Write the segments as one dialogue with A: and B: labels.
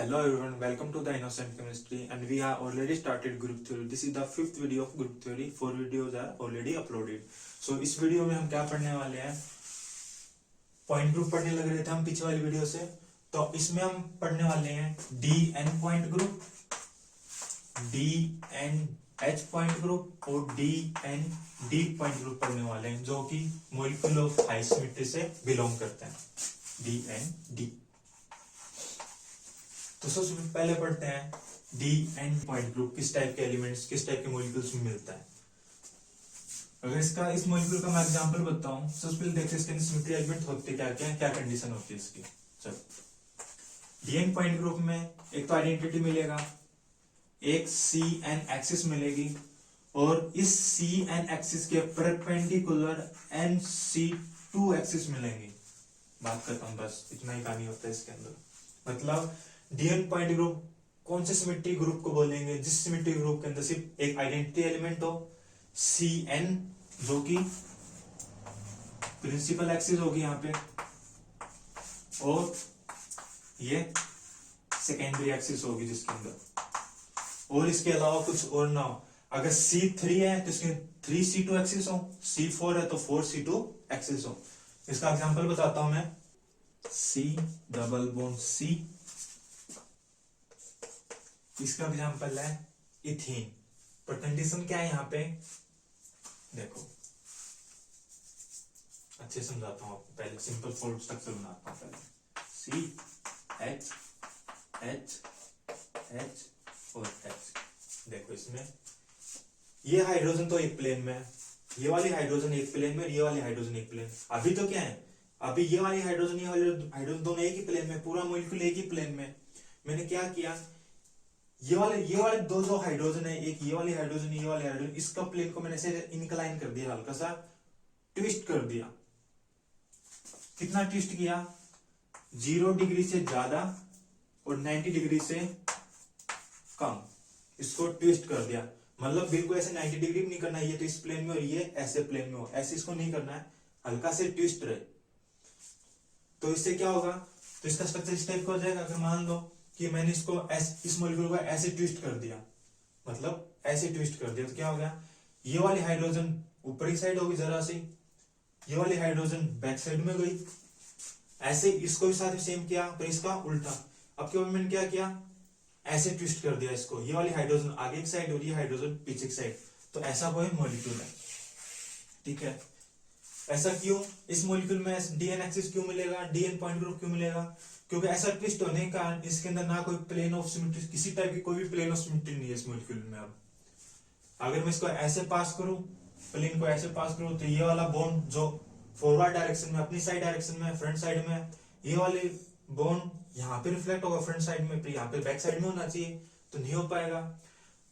A: Hello everyone, welcome to the Innocent Chemistry and we have already started group theory. This is the fifth video of group theory. 4 videos are already uploaded. So इस video में हम क्या पढ़ने वाले हैं, point group पढ़ने लग रहे थे हम पिछले वाली वीडियो से, तो इसमें हम पढ़ने वाले हैं D n point group, D n h point group और D n d point group पढ़ने वाले हैं जो कि मॉलिक्यूल ऑफ हाई सिमेट्री से बिलोंग करते हैं, डी एन डी। तो सबसे पहले पढ़ते हैं डी एन पॉइंट ग्रुप किस टाइप के एलिमेंट्स, किस टाइप के मॉलिक्यूल्स में मिलता है। अगर इस मॉलिक्यूल का मैं एग्जांपल बताऊं, सबसे पहले देखते हैं इसके अंदर सिमेट्री एलिमेंट होते क्या कंडीशन होती है इसकी। चलो, डी एन पॉइंट ग्रुप में एक तो आइडेंटिटी मिलेगा, एक सी एन एक्सिस मिलेगी और इस सी एन एक्सिस के perpendicular n C two axis मिलेंगी। बात करता हूं, बस इतना ही कहानी होता है इसके अंदर। मतलब डी एन पॉइंट ग्रुप कौन से सिमेट्री ग्रुप को बोलेंगे, जिस सिमेट्री ग्रुप के अंदर सिर्फ एक आइडेंटिटी एलिमेंट हो, सी एन जो कि प्रिंसिपल एक्सिस होगी यहाँ पे और ये सेकेंडरी एक्सिस होगी जिसके अंदर, और इसके अलावा कुछ और ना हो। अगर C3 है तो इसके 3C2 एक्सिस हो, C4 है तो 4C2 एक्सिस हो। इसका एग्जांपल बताता हूं मैं, C डबल बॉन्ड C, इसका एग्जांपल है इथीन। पर कंडीशन क्या है यहाँ पे, देखो अच्छे समझाता हूँ आपको, पहले सिंपल फोल्ड स्ट्रक्चर बनाता हूँ। पहले C H H H और H। देखो इसमें ये हाइड्रोजन तो एक प्लेन में है, ये वाली हाइड्रोजन एक प्लेन में, ये वाली हाइड्रोजन एक प्लेन। अभी तो क्या है, अभी ये वाली हाइड्रोजन, ये वाली हाइड्रोजन दोनों एक ही प्लेन में, पूरा मॉलिक्यूल एक ही प्लेन में। मैंने क्या किया, ये वाले दो जो हाइड्रोजन है, एक ये वाली हाइड्रोजन, ये वाली हाइड्रोजन, इसका प्लेन को मैंने ऐसे इंक्लाइन कर दिया, हल्का सा ट्विस्ट कर दिया। कितना ट्विस्ट किया, 0 डिग्री से ज्यादा और 90 डिग्री से कम, इसको ट्विस्ट कर दिया। मतलब बिल्कुल ऐसे 90 डिग्री भी नहीं करना है, ये तो इस प्लेन में और ये ऐसे प्लेन में हो, ऐसे इसको नहीं करना है, हल्का से ट्विस्ट रहे। तो इससे क्या होगा, तो इसका स्ट्रक्चर इस टाइप का हो जाएगा। अगर मान लो कि मैंने इसको इस मॉलिक्यूल को ऐसे ट्विस्ट कर दिया, मतलब ऐसे ट्विस्ट कर दिया, तो क्या हो गया, ये वाली हाइड्रोजन ऊपरी साइड होगी जरा सी, ये वाली हाइड्रोजन बैक साइड में गई। ऐसे इसको भी साथ में सेम किया, पर इसका उल्टा। अब क्या मैंने क्या किया, ऐसे ट्विस्ट कर दिया इसको, ये वाली हाइड्रोजन आगे की साइड और ये हाइड्रोजन पीछे की साइड, तो ऐसा कोई मॉलिक्यूल है। ठीक है, ऐसा क्यों, इस मॉलिक्यूल में डीएन एक्सिस क्यों मिलेगा, डीएन पॉइंट ग्रुप क्यों मिलेगा, क्योंकि ऐसा ट्विस्ट होने के कारण इसके अंदर ना कोई प्लेन ऑफ सिमेट्री, किसी टाइप की कोई भी प्लेन ऑफ सिमेट्री नहीं है इस मॉलिक्यूल में। अब अगर मैं इसको ऐसे पास करूं, प्लेन को ऐसे पास करूं, तो ये वाला बॉन्ड जो फॉरवर्ड डायरेक्शन में, अपनी साइड डायरेक्शन में, फ्रंट साइड में, ये वाले बॉन्ड यहाँ पे रिफ्लेक्ट होगा फ्रंट साइड में, यहाँ पे बैक साइड में होना चाहिए, तो नहीं हो पाएगा।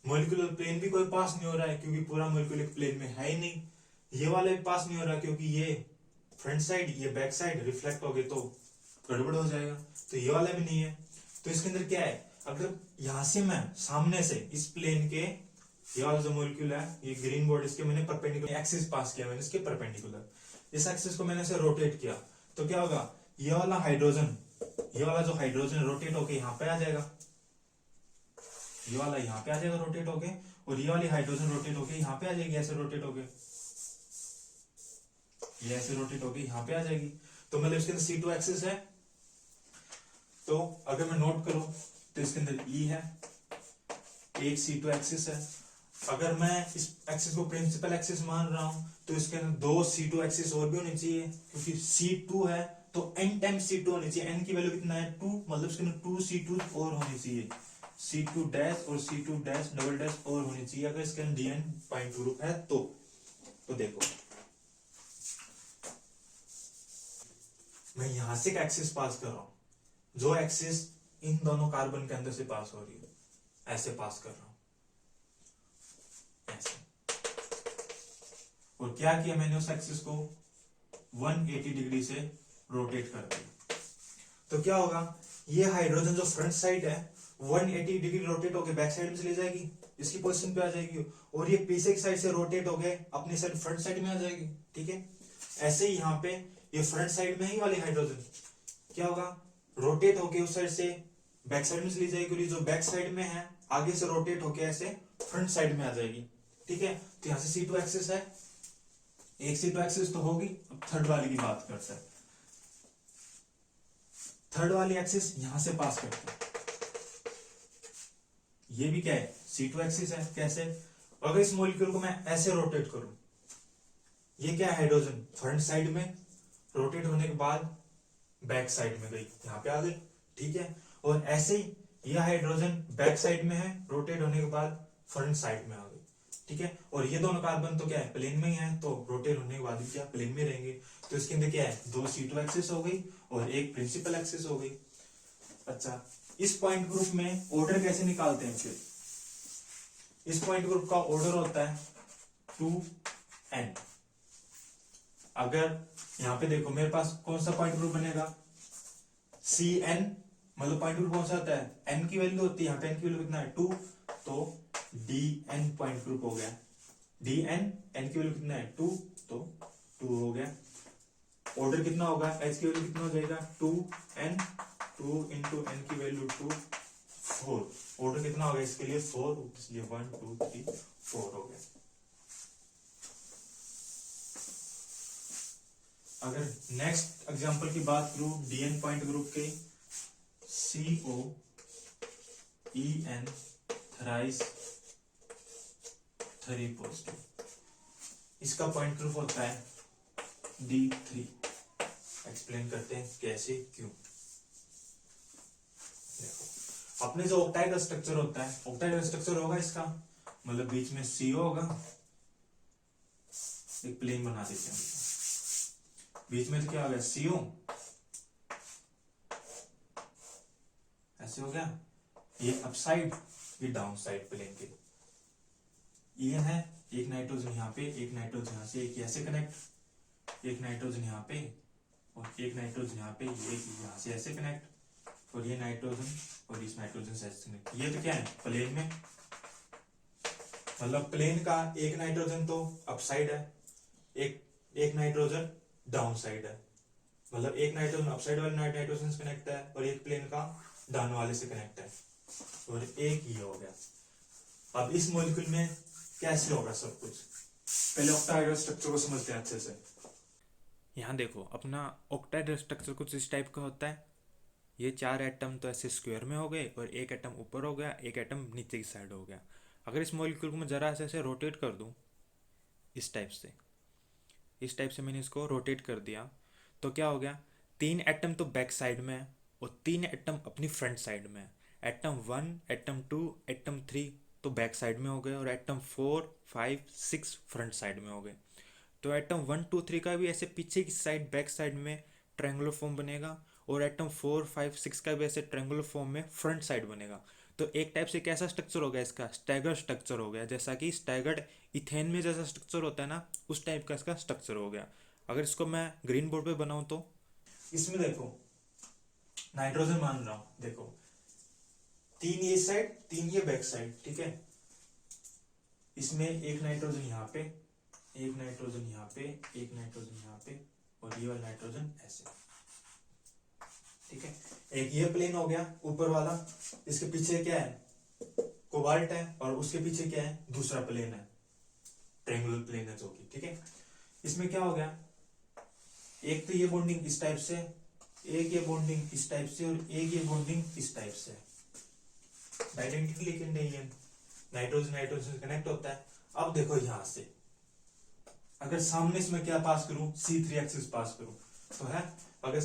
A: मॉलिक्यूलर प्लेन भी कोई पास नहीं हो रहा है क्योंकि पूरा मॉलिक्यूल एक प्लेन में है ही नहीं। ये वाला भी पास नहीं हो रहा क्योंकि ये फ्रंट साइड, ये बैक साइड रिफ्लेक्ट हो गए तो गड़बड़ हो जाएगा, तो ये वाला भी नहीं है। तो इसके अंदर क्या है, अगर यहां से मैं सामने से इस प्लेन के, ये वाला जो मॉलिक्यूल है, ये ग्रीन बोर्ड, इसके मैंने परपेंडिकुलर एक्सिस पास किया, मैंने इसके परपेंडिकुलर, इस एक्सिस को मैंने ऐसे रोटेट किया, तो क्या होगा, ये वाला हाइड्रोजन, ये वाला जो हाइड्रोजन रोटेट होके यहाँ पे आ जाएगा, ये वाला यहाँ पे आ जाएगा रोटेट होके, और ये वाली हाइड्रोजन रोटेट होके यहाँ पे आ जाएगी, ऐसे रोटेट होके, ये ऐसे रोटेट होके यहाँ पे आ जाएगी। तो मतलब इसके अंदर C2 एक्सिस है। तो अगर मैं नोट करूं तो इसके अंदर E है, एक C2 एक्सिस है। अगर मैं इस एक्सिस को प्रिंसिपल एक्सिस मान रहा हूं तो इसके अंदर 2 C2 एक्सिस और भी होनी चाहिए, क्योंकि C2 है तो n टाइम्स C2 होनी चाहिए। n की वैल्यू कितना है, 2, मतलब इसके अंदर 2 C2 और होनी चाहिए, C2 डैश और C2 डैश डबल डैश और होनी चाहिए अगर इसके अंदर डीएन पॉइंट ग्रुप है तो देखो मैं यहां से एक एक्सिस पास कर रहा हूं, जो एक्सिस इन दोनों कार्बन के अंदर से पास हो रही है, ऐसे पास कर रहा हूं, ऐसे। और क्या किया मैंने, उस एक्सिस को 180 डिग्री से रोटेट कर दिया। तो क्या होगा, ये हाइड्रोजन जो फ्रंट साइड है 180 डिग्री रोटेट होके बैक साइड में चली जाएगी, इसकी पोजीशन पे आ जाएगी, और ये पीछे की साइड से रोटेट होके अपनी साइड फ्रंट साइड में आ जाएगी। ठीक है, ऐसे ही यहाँ पे ये फ्रंट साइड में ही वाली हाइड्रोजन क्या होगा, रोटेट होके उस साइड से बैक साइड में चली जाएगी, और जो बैक साइड में है आगे से रोटेट होके ऐसे फ्रंट साइड में आ जाएगी। ठीक है, तो यहां से C2 एक्सिस है, एक C2 एक्सिस तो होगी। अब थर्ड वाली की बात करते हैं। थर्ड वाली एक्सिस यहां से पास करते हैं, ये भी क्या है, C2 एक्सिस है। कैसे, अगर इस मॉलिक्यूल को मैं ऐसे रोटेट करूं, ये क्या है, हाइड्रोजन फ्रंट साइड में, रोटेट होने के बाद बैक साइड में गई, यहां पे आ गई। ठीक है, और ऐसे ही ये हाइड्रोजन बैक साइड में है, रोटेट होने के बाद फ्रंट साइड में आ गई। ठीक है, और ये दोनों कार्बन तो क्या है, प्लेन में ही है, तो रोटेट होने के बाद भी क्या प्लेन में रहेंगे। तो इसके अंदर क्या है, दो C2 एक्सिस हो गई और एक प्रिंसिपल एक्सिस हो गई। अच्छा, इस पॉइंट ग्रुप में ऑर्डर कैसे निकालते हैं फिर? इस पॉइंट ग्रुप का ऑर्डर होता है 2n। अगर यहां पे देखो मेरे पास कौन सा पॉइंट ग्रुप बनेगा, Cn, मतलब पॉइंट ग्रुप कौन सा होता है, n की वैल्यू होती है, यहाँ पे n की वैल्यू कितना है 2, तो Dn पॉइंट ग्रुप हो गया। Dn, n की वैल्यू कितना है 2, तो 2 हो गया। ऑर्डर कितना होगा, h की वैल्यू कितना हो जाएगा 2n, 2 इंटू n की वैल्यू 2, 4। ऑर्डर कितना होगा इसके लिए 4, इसलिए 1 2 3 4 हो गया। अगर नेक्स्ट एग्जांपल की बात करूं Dn पॉइंट ग्रुप के, CO En थ्राइस 3 पॉजिटिव, इसका पॉइंट ग्रुप होता है D3। एक्सप्लेन करते हैं कैसे, क्यों। देखो, अपने जो ऑक्टाइड स्ट्रक्चर होता है, ऑक्टाइड स्ट्रक्चर होगा इसका, मतलब बीच में CO होगा, एक प्लेन बना देते हैं, बीच में तो क्या हो गया CO, ऐसे हो गया, ये अपसाइड, ये डाउन साइड प्लेन के। ये है एक नाइट्रोजन यहाँ पे, एक नाइट्रोजन यहाँ से, एक ऐसे कनेक्ट, एक नाइट्रोजन यहाँ पे और एक नाइट्रोजन यहाँ पे, एक यहाँ से ऐसे कनेक्ट, और ये नाइट्रोजन और इस नाइट्रोजन से ऐसे कनेक्ट। ये तो क्या है, प्लेन में, मतलब प्लेन का एक नाइट्रोजन तो अपसाइड है, एक नाइट्रोजन डाउन साइड है, मतलब एक नाइट्रोजन अपसाइड वाले नाइट्रोजन से कनेक्ट है और एक प्लेन का डाउन वाले से कनेक्ट है, और एक ये हो गया। अब इस मॉलिक्यूल में कैसे होगा सब कुछ, पहले ऑक्टाहेड्रल स्ट्रक्चर को समझते हैं अच्छे से।
B: यहाँ देखो अपना ऑक्टाहेड्रल स्ट्रक्चर कुछ इस टाइप का होता है। ये 4 एटम तो ऐसे स्क्वायर में हो गए और एक एटम ऊपर हो गया, एक एटम नीचे की साइड हो गया। अगर इस मॉलिक्यूल को मैं ज़रा ऐसे रोटेट कर दूँ, इस टाइप से मैंने इसको रोटेट कर दिया, तो क्या हो गया, 3 एटम तो बैक साइड में है और 3 एटम अपनी फ्रंट साइड में है। एटम 1, एटम 2, एटम 3 तो बैक साइड में हो गए और एटम 4, 5, 6 फ्रंट साइड में हो गए। तो एटम 1, 2, 3 का भी ऐसे पीछे की साइड बैक साइड में ट्रायंगुलर फॉर्म बनेगा और एटम 4, 5, 6 का भी ऐसे ट्रायंगुलर फॉर्म में फ्रंट साइड बनेगा। तो एक टाइप से कैसा स्ट्रक्चर हो गया इसका, स्टैगर्ड स्ट्रक्चर हो गया, जैसा कि स्टैगर्ड इथेन में जैसा स्ट्रक्चर होता है ना, उस टाइप का इसका स्ट्रक्चर हो गया। अगर इसको मैं ग्रीन बोर्ड पे बनाऊं तो
A: इसमें देखो नाइट्रोजन मान रहा हूं, देखो 3 ये साइड 3 ये बैक साइड, ठीक है। इसमें एक नाइट्रोजन यहाँ पे, एक नाइट्रोजन यहाँ पे, एक नाइट्रोजन यहाँ पे, और ये वाला नाइट्रोजन ऐसे, ठीक है। एक ये प्लेन हो गया ऊपर वाला, इसके पीछे क्या है, कोबाल्ट है, और उसके पीछे क्या है, दूसरा प्लेन है, ट्रायंगुलर प्लेन है जो कि, ठीक है। इसमें क्या हो गया, एक तो ये बॉन्डिंग इस टाइप से, एक ये बॉन्डिंग इस टाइप से, और एक ये बॉन्डिंग इस टाइप से। आइडेंटिटी लेकिन नहीं है, नाइट्रोजन नाइट्रोजन कनेक्ट होता है। अब देखो यहां से अगर सामने इसमें क्या पास करूं, C3 एक्सिस पास करूं, तो है अगर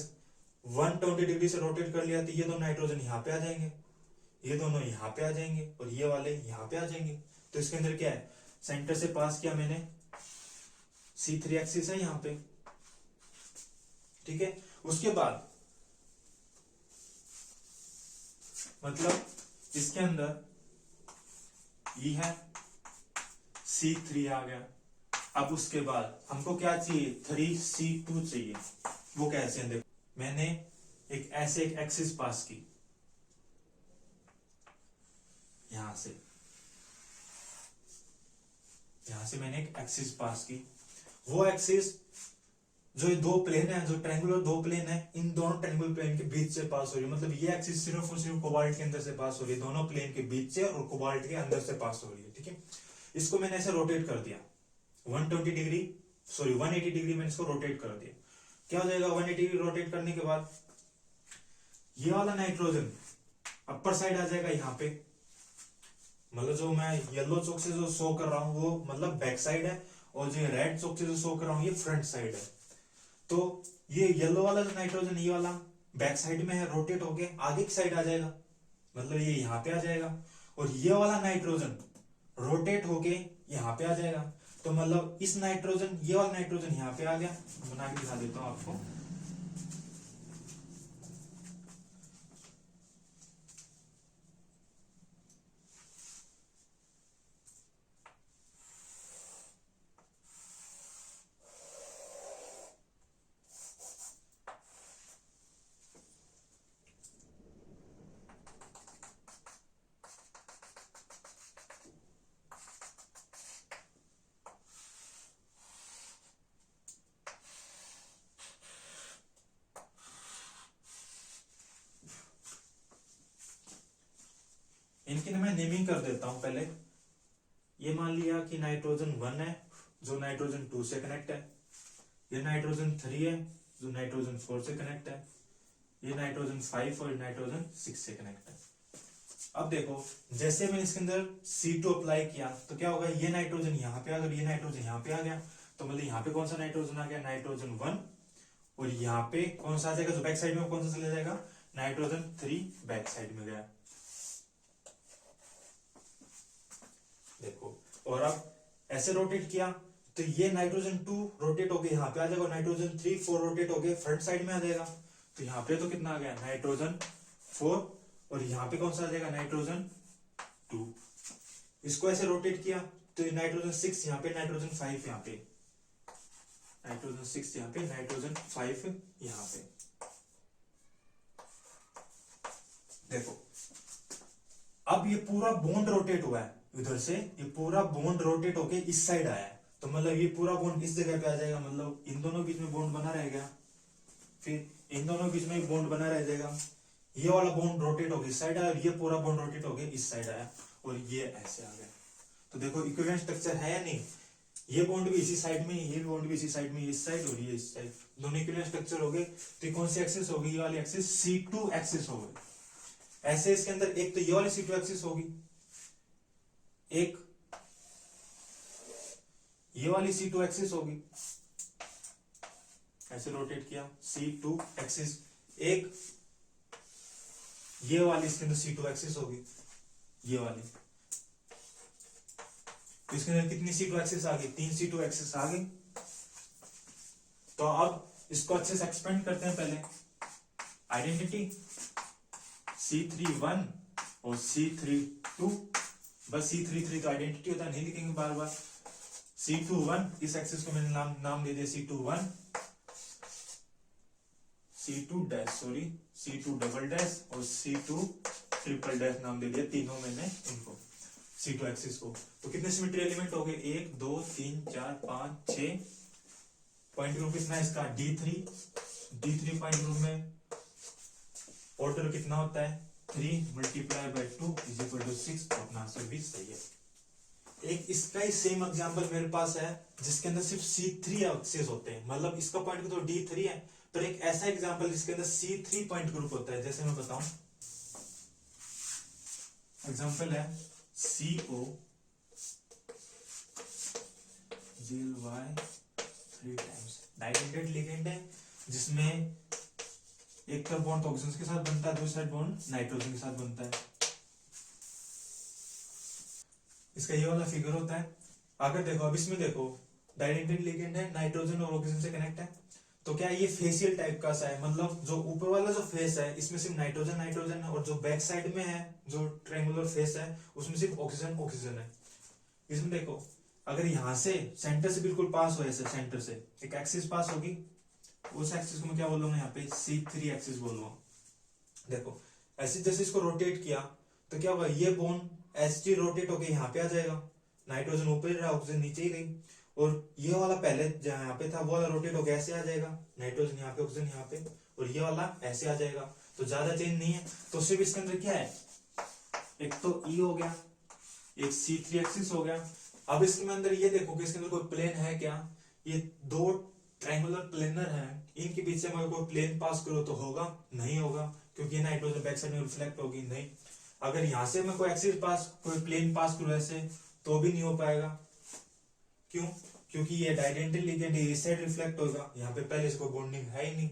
A: 120 डिग्री से रोटेट कर लिया तो ये दोनों नाइट्रोजन यहाँ पे आ जाएंगे, ये दोनों यहाँ पे आ जाएंगे, और ये वाले यहाँ पे आ जाएंगे। तो इसके अंदर क्या है, सेंटर से पास किया मैंने, C3 एक्सिस है यहाँ पे, ठीक है। उसके बाद मतलब इसके अंदर ये है C3 आ गया। अब उसके बाद हमको क्या चाहिए, 3C2 चाहिए। वो कैसे है, देखो मैंने एक ऐसे एक एक्सिस पास की यहां से, यहां से मैंने एक एक्सिस पास की, वो एक्सिस जो ये दो प्लेन है, जो ट्रायंगुलर दो प्लेन है, इन दोनों ट्रायंगुलर प्लेन के बीच से पास हो रही है, मतलब ये एक्सिस सिर्फ और सिर्फ कोबाल्ट के अंदर से पास हो रही है, दोनों प्लेन के बीच से और कोबाल्ट के अंदर से पास हो रही है, ठीक है। इसको मैंने ऐसे रोटेट कर दिया 120 डिग्री, सॉरी 180 डिग्री मैंने इसको रोटेट कर दिया। क्या हो जाएगा 180 डिग्री रोटेट करने के बाद, ये वाला नाइट्रोजन अपर साइड आ जाएगा यहाँ पे, मतलब जो मैं येलो चौक से जो शो कर रहा हूँ वो मतलब बैक साइड है, और जो रेड चौक से जो शो कर रहा हूँ ये फ्रंट साइड है। तो ये येलो वाला जो नाइट्रोजन ये वाला बैक साइड में है, रोटेट होके आगे की साइड आ जाएगा, मतलब ये यहाँ पे आ जाएगा, और ये वाला नाइट्रोजन रोटेट होके यहाँ पे आ जाएगा। तो मतलब इस नाइट्रोजन, ये वाला नाइट्रोजन यहाँ पे आ गया, बना के दिखा देता हूँ आपको। इनकी ना मैं नेमिंग कर देता हूं पहले। ये मान लिया कि नाइट्रोजन 1 है जो नाइट्रोजन 2 से कनेक्ट है, ये नाइट्रोजन 3 है जो नाइट्रोजन 4 से कनेक्ट है, ये नाइट्रोजन 5 और नाइट्रोजन 6 से कनेक्ट है। अब देखो जैसे मैंने इसके अंदर C2 अप्लाई किया तो क्या होगा, ये नाइट्रोजन यहाँ पे आ गया, ये नाइट्रोजन यहाँ पे आ गया, तो मतलब यहाँ पे कौन सा नाइट्रोजन आ गया, नाइट्रोजन 1, और यहाँ पे कौन सा आ जाएगा, जो बैक साइड में कौन सा चला जाएगा, नाइट्रोजन 3 बैक साइड में गया। देखो, और अब ऐसे रोटेट किया तो ये नाइट्रोजन 2 रोटेट होके यहाँ पे आ जाएगा, नाइट्रोजन 3 4 रोटेट होके फ्रंट साइड में आ जाएगा। तो यहाँ पे तो कितना आ गया, नाइट्रोजन 4, और यहाँ पे कौन सा आ जाएगा, नाइट्रोजन 2। इसको ऐसे रोटेट किया तो नाइट्रोजन 6 यहाँ पे, नाइट्रोजन 5 यहाँ पे, नाइट्रोजन 6 यहाँ पे, नाइट्रोजन 5 यहाँ पे। देखो अब ये पूरा बॉन्ड रोटेट हुआ है इधर से, ये पूरा बॉन्ड रोटेट होके इस साइड आया है, तो मतलब ये पूरा बॉन्ड इस जगह पे आ जाएगा, मतलब इन दोनों बीच में बॉन्ड बना रहेगा, फिर इन दोनों बीच में बॉन्ड बना रह जाएगा। ये वाला बॉन्ड रोटेट होके इस साइड आया, और ये पूरा बॉन्ड रोटेट होके इस साइड आया, और ये ऐसे आ गया। तो देखो इक्विवेलेंट स्ट्रक्चर है या नहीं, ये बॉन्ड भी इसी साइड में, ये बॉन्ड भी इसी साइड में, इस साइड और ये इस साइड, दोनों इक्विवेलेंट स्ट्रक्चर हो गए। तो कौन सी एक्सिस होगी, ये वाली एक्सिस C2 एक्सिस हो गई। ऐसे इसके अंदर एक तो ये वाली C2 एक्सिस होगी, एक ये वाली C2 एक्सिस होगी, ऐसे रोटेट किया C2 एक्सिस, एक ये वाली इसके अंदर C2 एक्सिस होगी, ये वाली। तो इसके अंदर कितनी C2 एक्सिस आ गई, 3 C2 एक्सिस आ गई। तो अब इसको अच्छे से एक्सपेंड करते हैं। पहले आइडेंटिटी C3 1 और C3 2, बस C3 3 तो आइडेंटिटी होता है, नहीं लिखेंगे बार बार। C2 1, इस एक्सिस को मैंने नाम दे दिया C2 1, C2 dash, sorry C2 double dash और C2 ट्रिपल डैश नाम दे दिया, तीनों मैंने इनको C2 एक्सिस को। तो कितने सिमेट्री एलिमेंट हो गए, 1 2 3 4 5 6। पॉइंट ग्रुप कितना है इसका, D3 पॉइंट ग्रुप में ऑर्डर कितना होता है, 3 multiply by 2 is equal to 6। तो अपना आंसर भी सही है। एक इसका ही सेम एग्जांपल मेरे पास है जिसके अंदर सिर्फ C3 एक्सिस होते हैं, मतलब इसका पॉइंट तो D3 है, पर एक ऐसा एग्जांपल जिसके अंदर C3 पॉइंट ग्रुप होता है। जैसे मैं बताऊं, एग्जांपल है CO ZY 3 टाइम्स, डाइडेंटेड लिगेंड है जिसमें एक तरफ बॉन्ड ऑक्सीजन के साथ बनता है, दूसरी साइड बॉन्ड नाइट्रोजन के साथ बनता है। इसका ये वाला फिगर होता है। अगर देखो, अब इसमें देखो डाइडेंटेड लिगेंड है, नाइट्रोजन और ऑक्सीजन से कनेक्ट है, तो क्या ये फेशियल टाइप का सा है, मतलब जो ऊपर वाला जो फेस है इसमें सिर्फ नाइट्रोजन नाइट्रोजन है, और जो बैक साइड में है जो ट्रायंगुलर फेस है उसमें सिर्फ ऑक्सीजन ऑक्सीजन है। इसमें देखो अगर यहाँ से सेंटर से बिल्कुल पास हो, ऐसे सेंटर से एक एक्सिस पास होगी, उस एक्सिस को मैं क्या बोलूंगा, यहाँ पे C3 एक्सिस बोलूंगा। देखो ऐसे जैसे इसको रोटेट किया तो क्या होगा, ये बोन एच रोटेट होके यहाँ पे आ जाएगा, नाइट्रोजन ऊपर ही रहा, ऑक्सीजन नीचे ही गई, और ये वाला पहले जहाँ यहाँ पे था वो वाला रोटेट होकर ऐसे आ जाएगा, नाइट्रोजन यहाँ पे, ऑक्सीजन यहाँ पे, और ये वाला ऐसे आ जाएगा। तो ज्यादा चेंज नहीं है। तो सिर्फ इसके अंदर क्या है, एक तो ई हो गया, एक C3 एक्सिस हो गया। अब इसके अंदर ये देखो कि इसके अंदर कोई प्लेन है क्या, ये दो ट्रायंगुलर प्लेनर है, इनके बीच से अगर कोई प्लेन पास करो तो होगा, नहीं होगा, क्योंकि नाइट्रोजन बैक साइड में रिफ्लेक्ट होगी, नहीं। अगर यहां से मैं कोई एक्सिस पास, कोई प्लेन पास करूं ऐसे, तो भी नहीं हो पाएगा। क्यों? क्योंकि ये डाइडेंटल लिगेंड इस साइड रिफ्लेक्ट होगा, यहाँ पे पहले इसको बॉन्डिंग है ही नहीं,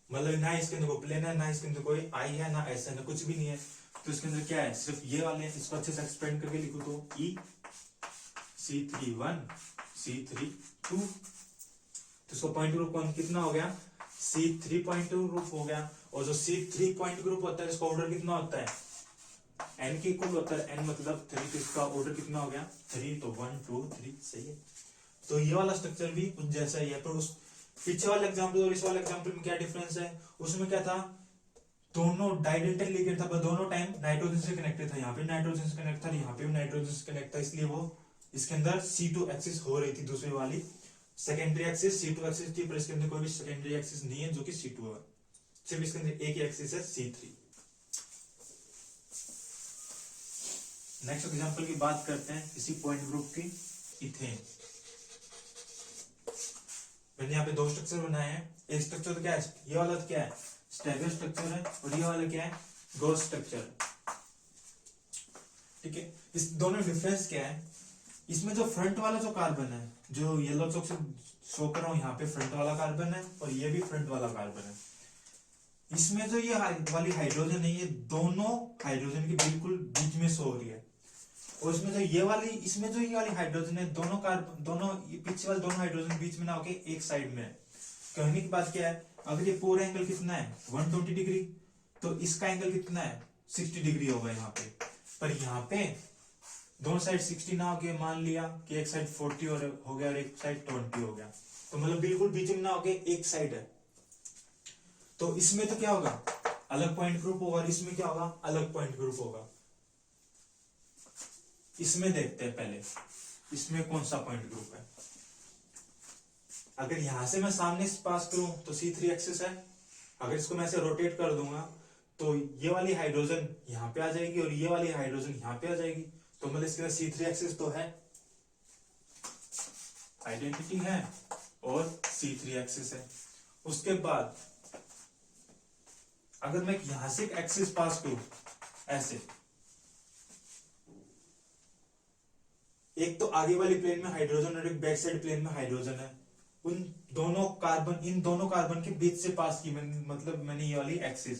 A: मतलब ना इसके अंदर कोई प्लेन है, ना इसके अंदर कोई आई है, ना ऐसा, ना कुछ भी नहीं है। तो इसके अंदर क्या है, सिर्फ ये वाले, इसको अच्छे से एक्सपेंड करके लिखो तो ई C3 1 C3 2, तो इसको पॉइंट ग्रुप कौन कितना हो गया, C3 पॉइंट ग्रुप हो गया। और जो C3 पॉइंट ग्रुप होता है इसका ऑर्डर कितना होता है, n के इक्वल होता है, n मतलब 3, तो इसका ऑर्डर कितना हो गया 3, तो 1 2 3, सही है। तो ये वाला स्ट्रक्चर भी कुछ जैसा ही है। पर उस पीछे वाले एग्जांपल और इस वाले एग्जांपल में क्या डिफरेंस है, उसमें क्या था, दोनों डाइडेंटल लिगेंड था, दोनों टाइम नाइट्रोजन से कनेक्टेड था, यहाँ पे नाइट्रोजन से कनेक्ट था, यहाँ पे भी नाइट्रोजन से कनेक्ट था, इसलिए वो इसके अंदर C2 एक्सिस हो रही थी, दूसरी वाली सेकेंडरी एक्सिस C2 एक्सिस थी, पर इसके अंदर कोई भी सेकेंडरी एक्सिस नहीं है जो कि C2 है, सिर्फ इसके अंदर एक ही एक्सिस है C3। नेक्स्ट एग्जांपल की बात करते हैं इसी पॉइंट ग्रुप की, इथेन। मैंने यहाँ पे दो स्ट्रक्चर बनाए हैं, एक स्ट्रक्चर तो क्या है, ये वाला तो क्या है स्टैगर स्ट्रक्चर है, और ये वाला क्या है गॉस स्ट्रक्चर। ठीक है, इस दोनों में डिफरेंस क्या है, इसमें जो फ्रंट वाला जो कार्बन है, जो येलो चौक से शो कर रहा हूं, यहाँ पे फ्रंट वाला कार्बन है और ये भी फ्रंट वाला कार्बन है। इसमें जो ये वाली हाइड्रोजन है, ये दोनों हाइड्रोजन के बिल्कुल बीच में शो हो रही है। और इसमें जो ये वाली, इसमें जो ये वाली हाइड्रोजन है, दोनों कार्बन, दोनों पीछे वाले दोनों हाइड्रोजन बीच में ना होके एक साइड में है। कहने की बात क्या है, अगर ये पूरा एंगल कितना है 120 डिग्री, तो इसका एंगल कितना है 60 डिग्री होगा यहाँ पे। पर यहाँ पे दोनों साइड 60 ना होके मान लिया कि एक साइड 40 हो गया और एक साइड 20 हो गया, तो मतलब बिल्कुल बीच में ना होके एक साइड है। तो इसमें तो क्या होगा, अलग पॉइंट ग्रुप होगा, और इसमें क्या होगा, अलग पॉइंट ग्रुप होगा। इसमें देखते हैं पहले, इसमें कौन सा पॉइंट ग्रुप है। अगर यहां से मैं सामने से पास करूं तो C3 एक्सिस है, अगर इसको मैं ऐसे रोटेट कर दूंगा तो ये वाली हाइड्रोजन यहाँ पे आ जाएगी और ये वाली हाइड्रोजन यहाँ पे आ जाएगी, तो मतलब इसके अंदर C3 एक्सिस तो है, आइडेंटिटी है, और C3 एक्सिस है। उसके बाद अगर मैं यहां से एक एक्सिस पास करूं ऐसे, एक तो आगे वाली प्लेन में हाइड्रोजन और एक बैक साइड प्लेन में हाइड्रोजन है, उन दोनों कार्बन, इन दोनों कार्बन के बीच से पास की मैंने, मतलब मैंने ये वाली एक्सिस,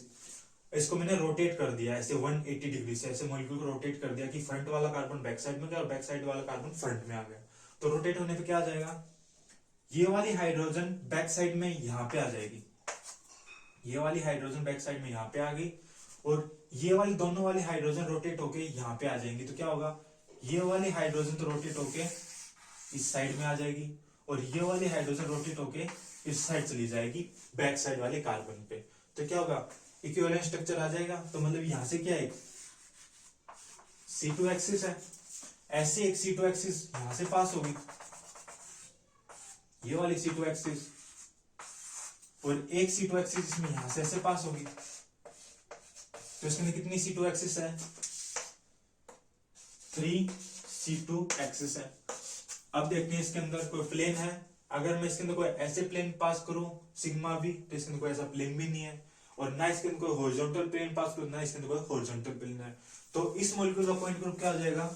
A: इसको मैंने रोटेट कर दिया ऐसे 180 डिग्री से, ऐसे मॉलिक्यूल को रोटेट कर दिया कि फ्रंट वाला कार्बन बैक साइड में गया और बैक साइड वाला कार्बन फ्रंट में आ गया। तो रोटेट होने पे क्या आ जाएगा, ये वाली हाइड्रोजन बैक साइड में यहाँ पे आ जाएगी, ये वाली हाइड्रोजन बैक साइड में यहाँ पे आ गई, और ये वाली दोनों वाली हाइड्रोजन रोटेट होके यहाँ पे आ जाएंगी। तो क्या होगा, ये वाली हाइड्रोजन तो रोटेट होके इस साइड में आ जाएगी, और ये वाली हाइड्रोजन रोटेट होके इस साइड चली जाएगी बैक साइड वाले कार्बन पे। तो क्या होगा, इक्विवेलेंट स्ट्रक्चर आ जाएगा। तो मतलब यहां से क्या है, C2 एक्सिस है, ऐसे एक C2 एक्सिस यहां से पास होगी, ये वाली C2 एक्सिस, और एक C2 एक्सिस इसमें यहां से ऐसे पास होगी। तो इसके अंदर कितनी C2 एक्सिस है, 3 C2 एक्सिस है। अब देखते हैं इसके अंदर कोई प्लेन है, अगर मैं इसके अंदर कोई ऐसे प्लेन पास करूं सिग्मा भी, तो इसके अंदर कोई ऐसा प्लेन भी नहीं है, और ना इसके अंदर कोई हॉरिजॉन्टल प्लेन पास करूं, ना इसके अंदर कोई हॉरिजॉन्टल प्लेन है। तो इस मॉलिक्यूल का पॉइंट ग्रुप क्या हो जाएगा,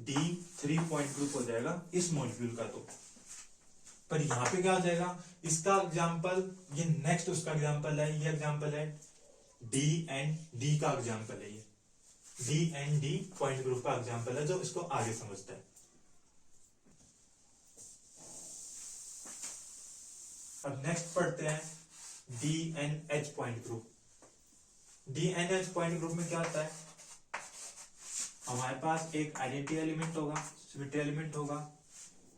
A: D3 पॉइंट ग्रुप हो जाएगा इस मॉलिक्यूल का। तो पर यहाँ पे क्या हो जाएगा, इसका एग्जाम्पल, ये नेक्स्ट उसका एग्जाम्पल है, ये एग्जाम्पल है D एंड D का एग्जाम्पल है, ये D and D point group का एग्जाम्पल है जो इसको आगे समझता है। अब नेक्स्ट पढ़ते हैं DNH point group. DNH point group में क्या होता है, हमारे पास एक आइडेंटिटी एलिमेंट होगा, सिमेट्री एलिमेंट होगा,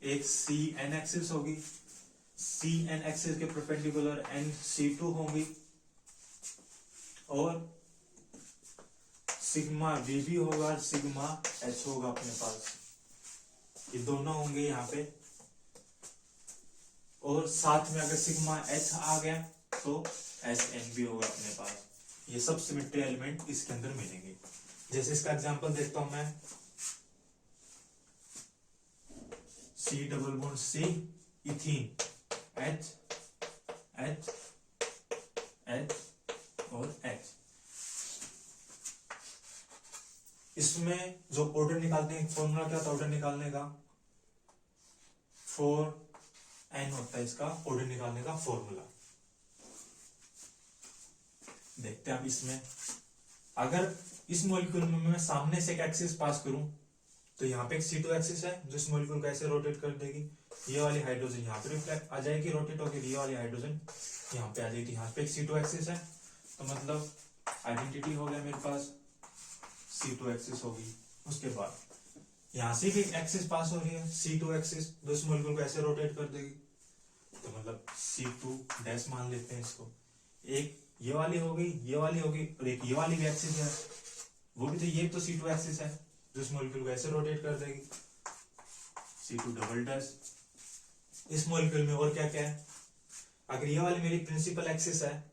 A: एक CN एक्सिस होगी, CN एक्सिस के परपेंडिकुलर NC2 होंगी, और सिग्मा वी भी होगा और सिग्मा एच होगा अपने पास, ये दोनों होंगे यहाँ पे। और साथ में अगर सिग्मा एच आ गया तो एस एन भी होगा अपने पास। ये सब सिमेट्री एलिमेंट इसके अंदर मिलेंगे। जैसे इसका एग्जांपल देखता हूं मैं, C double bond C ethene, H H H और एच। इसमें जो ऑर्डर निकालते हैं, फॉर्मूला क्या था ऑर्डर निकालने का, 4n होता है इसका ऑर्डर निकालने का फॉर्मूला। देखते हैं अब इसमें, अगर इस मॉलिक्यूल में मैं सामने से एक एक्सिस पास करूं तो यहाँ पे एक C2 एक्सिस है जो इस मॉलिक्यूल को ऐसे रोटेट कर देगी, ये वाली हाइड्रोजन यहाँ पे रिफ्लेक्ट आ जाएगी, रोटेट होकर ये वाली हाइड्रोजन यहाँ पे आ जाएगी। यहाँ पे एक C2 एक्सिस है तो मतलब आइडेंटिटी हो गया मेरे पास, C2 एक्सिस होगी। उसके बाद यहाँ से भी एक एक्सिस पास हो रही है C2 एक्सिस जो इस मॉलिक्यूल को ऐसे रोटेट कर देगी, तो मतलब C2 डैश मान लेते हैं इसको। एक ये वाली हो गई, ये वाली होगी, और एक ये वाली भी एक्सिस है, वो भी तो ये तो C2 एक्सिस है जो इस मॉलिक्यूल को ऐसे रोटेट कर देगी, C2 डबल डैश। इस मॉलिक्यूल में और क्या क्या है, अगर ये वाली मेरी प्रिंसिपल एक्सिस है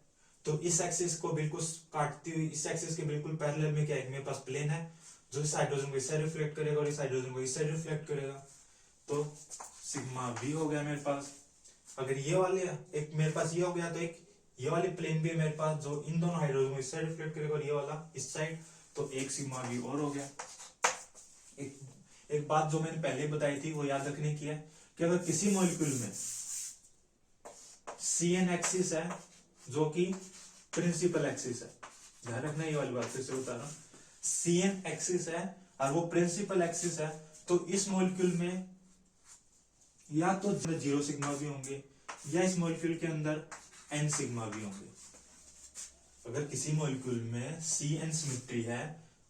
A: तो इस एक्सिस को बिल्कुल काटती हुई इस एक्सिस के बिल्कुल पैरेलल में क्या है, मेरे पास प्लेन है जो इस हाइड्रोजन को इस साइड रिफ्लेक्ट करेगा और इस हाइड्रोजन को इस साइड रिफ्लेक्ट करेगा, तो सिग्मा वी हो गया मेरे पास। अगर ये वाले एक मेरे पास ये हो गया तो एक ये वाली प्लेन भी है मेरे पास जो इन दोनों हाइड्रोजन को इस साइड रिफ्लेक्ट करेगा और ये वाला इस साइड, तो एक सिग्मा वी और हो गया। एक बात जो मैंने पहले बताई थी वो याद रखने की है कि अगर किसी मॉलिक्यूल में CN एक्सिस है जो कि प्रिंसिपल एक्सिस है, ध्यान रखना ये वाली बात फिर से बता रहा हूं, CN एक्सिस है और वो प्रिंसिपल एक्सिस है, तो इस मॉलिक्यूल में या तो 0 सिग्मा भी होंगे या इस मॉलिक्यूल के अंदर n सिग्मा भी होंगे। अगर किसी मॉलिक्यूल में CN सिमेट्री है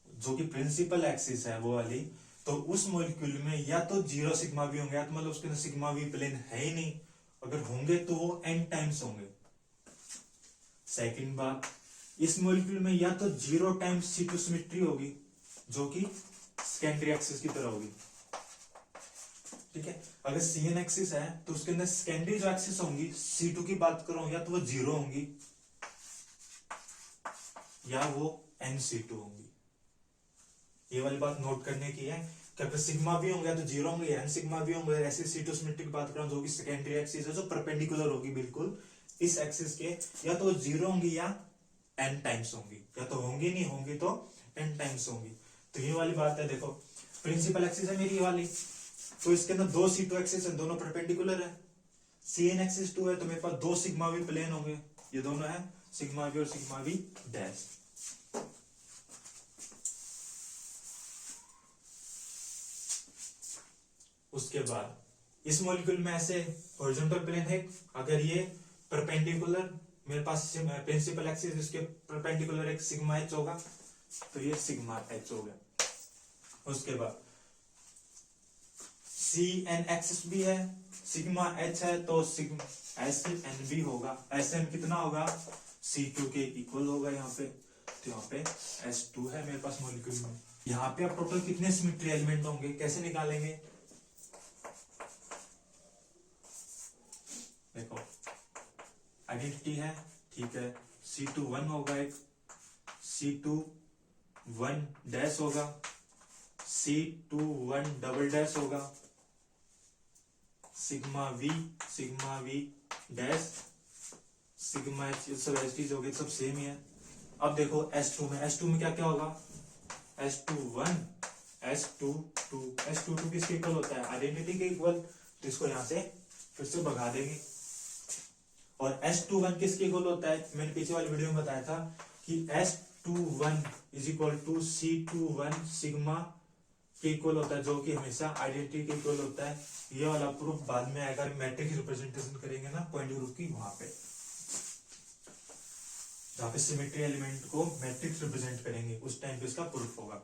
A: जो कि प्रिंसिपल एक्सिस है वो वाली, तो उस मॉलिक्यूल में या तो 0 सिग्मा भी होंगे, तो मतलब उसके अंदर सिग्मा भी प्लेन है ही नहीं, अगर होंगे तो वो n टाइम्स होंगे। सेकंड बात, इस मॉलिक्यूल में या तो 0 टाइम्स C2 सिमेट्री होगी जो कि सेकेंडरी एक्सिस की तरह होगी, ठीक है। अगर CN एक्सिस है तो उसके अंदर सेकेंडरी जो एक्सिस होंगी, C2 की बात करो, या तो वो 0 होंगी या वो NC2 होंगी। ये वाली बात नोट करने की है कि अगर सिग्मा भी होंगे तो 0 होंगे, एन सिग्मा भी होंगे। ऐसे C2 सिमेट्री की बात करूं जो कि सेकेंडरी एक्सिस है जो परपेंडिकुलर होगी बिल्कुल इस एक्सिस के, या तो 0 होंगी या n टाइम्स होंगी, या तो होंगी नहीं होंगी तो n टाइम्स होंगी। तो ये वाली बात है, देखो प्रिंसिपल एक्सिस है मेरी ये वाली, तो इसके अंदर 2 C2 एक्सिस है, दोनों परपेंडिकुलर है। CN एक्सिस 2 है तो मेरे पास 2 सिग्मा भी प्लेन होंगे, ये दोनों है सिग्मा भी और सिग्मा भी डैश। उसके बाद इस मॉलिक्यूल में ऐसे हॉरिजॉन्टल प्लेन है, अगर ये परपेंडिकुलर मेरे पास प्रिंसिपल एक्सिस इसके परपेंडिकुलर एक सिग्मा एच होगा, तो ये सिग्मा एच हो गया। उसके बाद CN एक्सिस भी है, सिग्मा एच है तो सिग्मा SN भी होगा। SN कितना होगा, C2 के इक्वल होगा यहाँ पे, तो यहाँ पे S2 है मेरे पास मॉलिक्यूल में। यहाँ पे अब टोटल कितने सिमेट्री एलिमेंट होंगे, कैसे निकालेंगे, देखो आइडेंटिटी है, ठीक है। C2 1 होगा, एक C2 1 डैश होगा, C2 1 डबल डैश होगा, sigma V dash, sigma H, सब एच हो गए, सब सेम ही है। अब देखो S2 में क्या क्या होगा, S2 1 S2 2 S2 2 किसके इक्वल होता है, आइडेंटिटी के इक्वल, तो इसको यहां से फिर से भगा देंगे। और S21 किसके इक्वल होता है, मैंने पीछे वाली वीडियो में बताया था कि S21 is equal to C21 sigma के इक्वल होता है, जो कि हमेशा आइडेंटिटी के इक्वल होता है। ये वाला प्रूफ बाद में आएगा, मैट्रिक्स रिप्रेजेंटेशन करेंगे ना पॉइंट ग्रुप की, वहां पे जहां पे सिमेट्री एलिमेंट को मैट्रिक्स रिप्रेजेंट करेंगे उस टाइम पे इसका प्रूफ होगा।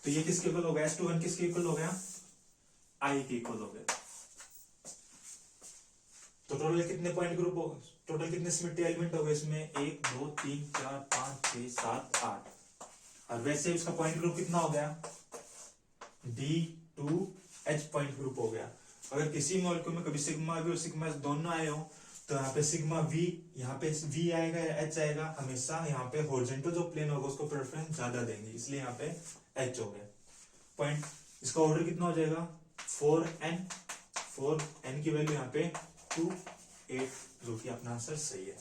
A: तो ये किसके इक्वल हो गया, S21 किसके इक्वल हो गया, I के इक्वल हो गया। तो टोटल कितने पॉइंट ग्रुप हो, टोटल कितने सिमेट्री एलिमेंट हो गए इसमें, 1 2 3 4 5 6 7 8 और वैसे इसका पॉइंट ग्रुप कितना हो गया, D2H पॉइंट ग्रुप हो गया। अगर किसी मॉलिक्यूल में कभी सिग्मा वी और सिग्मा एच दोनों आए हो तो यहाँ पे सिग्मा वी, यहाँ पे वी आएगा या एच आएगा, हमेशा यहाँ पे हॉरिजॉन्टल जो प्लेन होगा उसको प्रेफरेंस ज्यादा देंगे, इसलिए यहाँ पे एच हो गया पॉइंट। इसका ऑर्डर कितना हो जाएगा 4n की वैल्यू यहाँ पे 2 8, जो कि अपना आंसर सही है।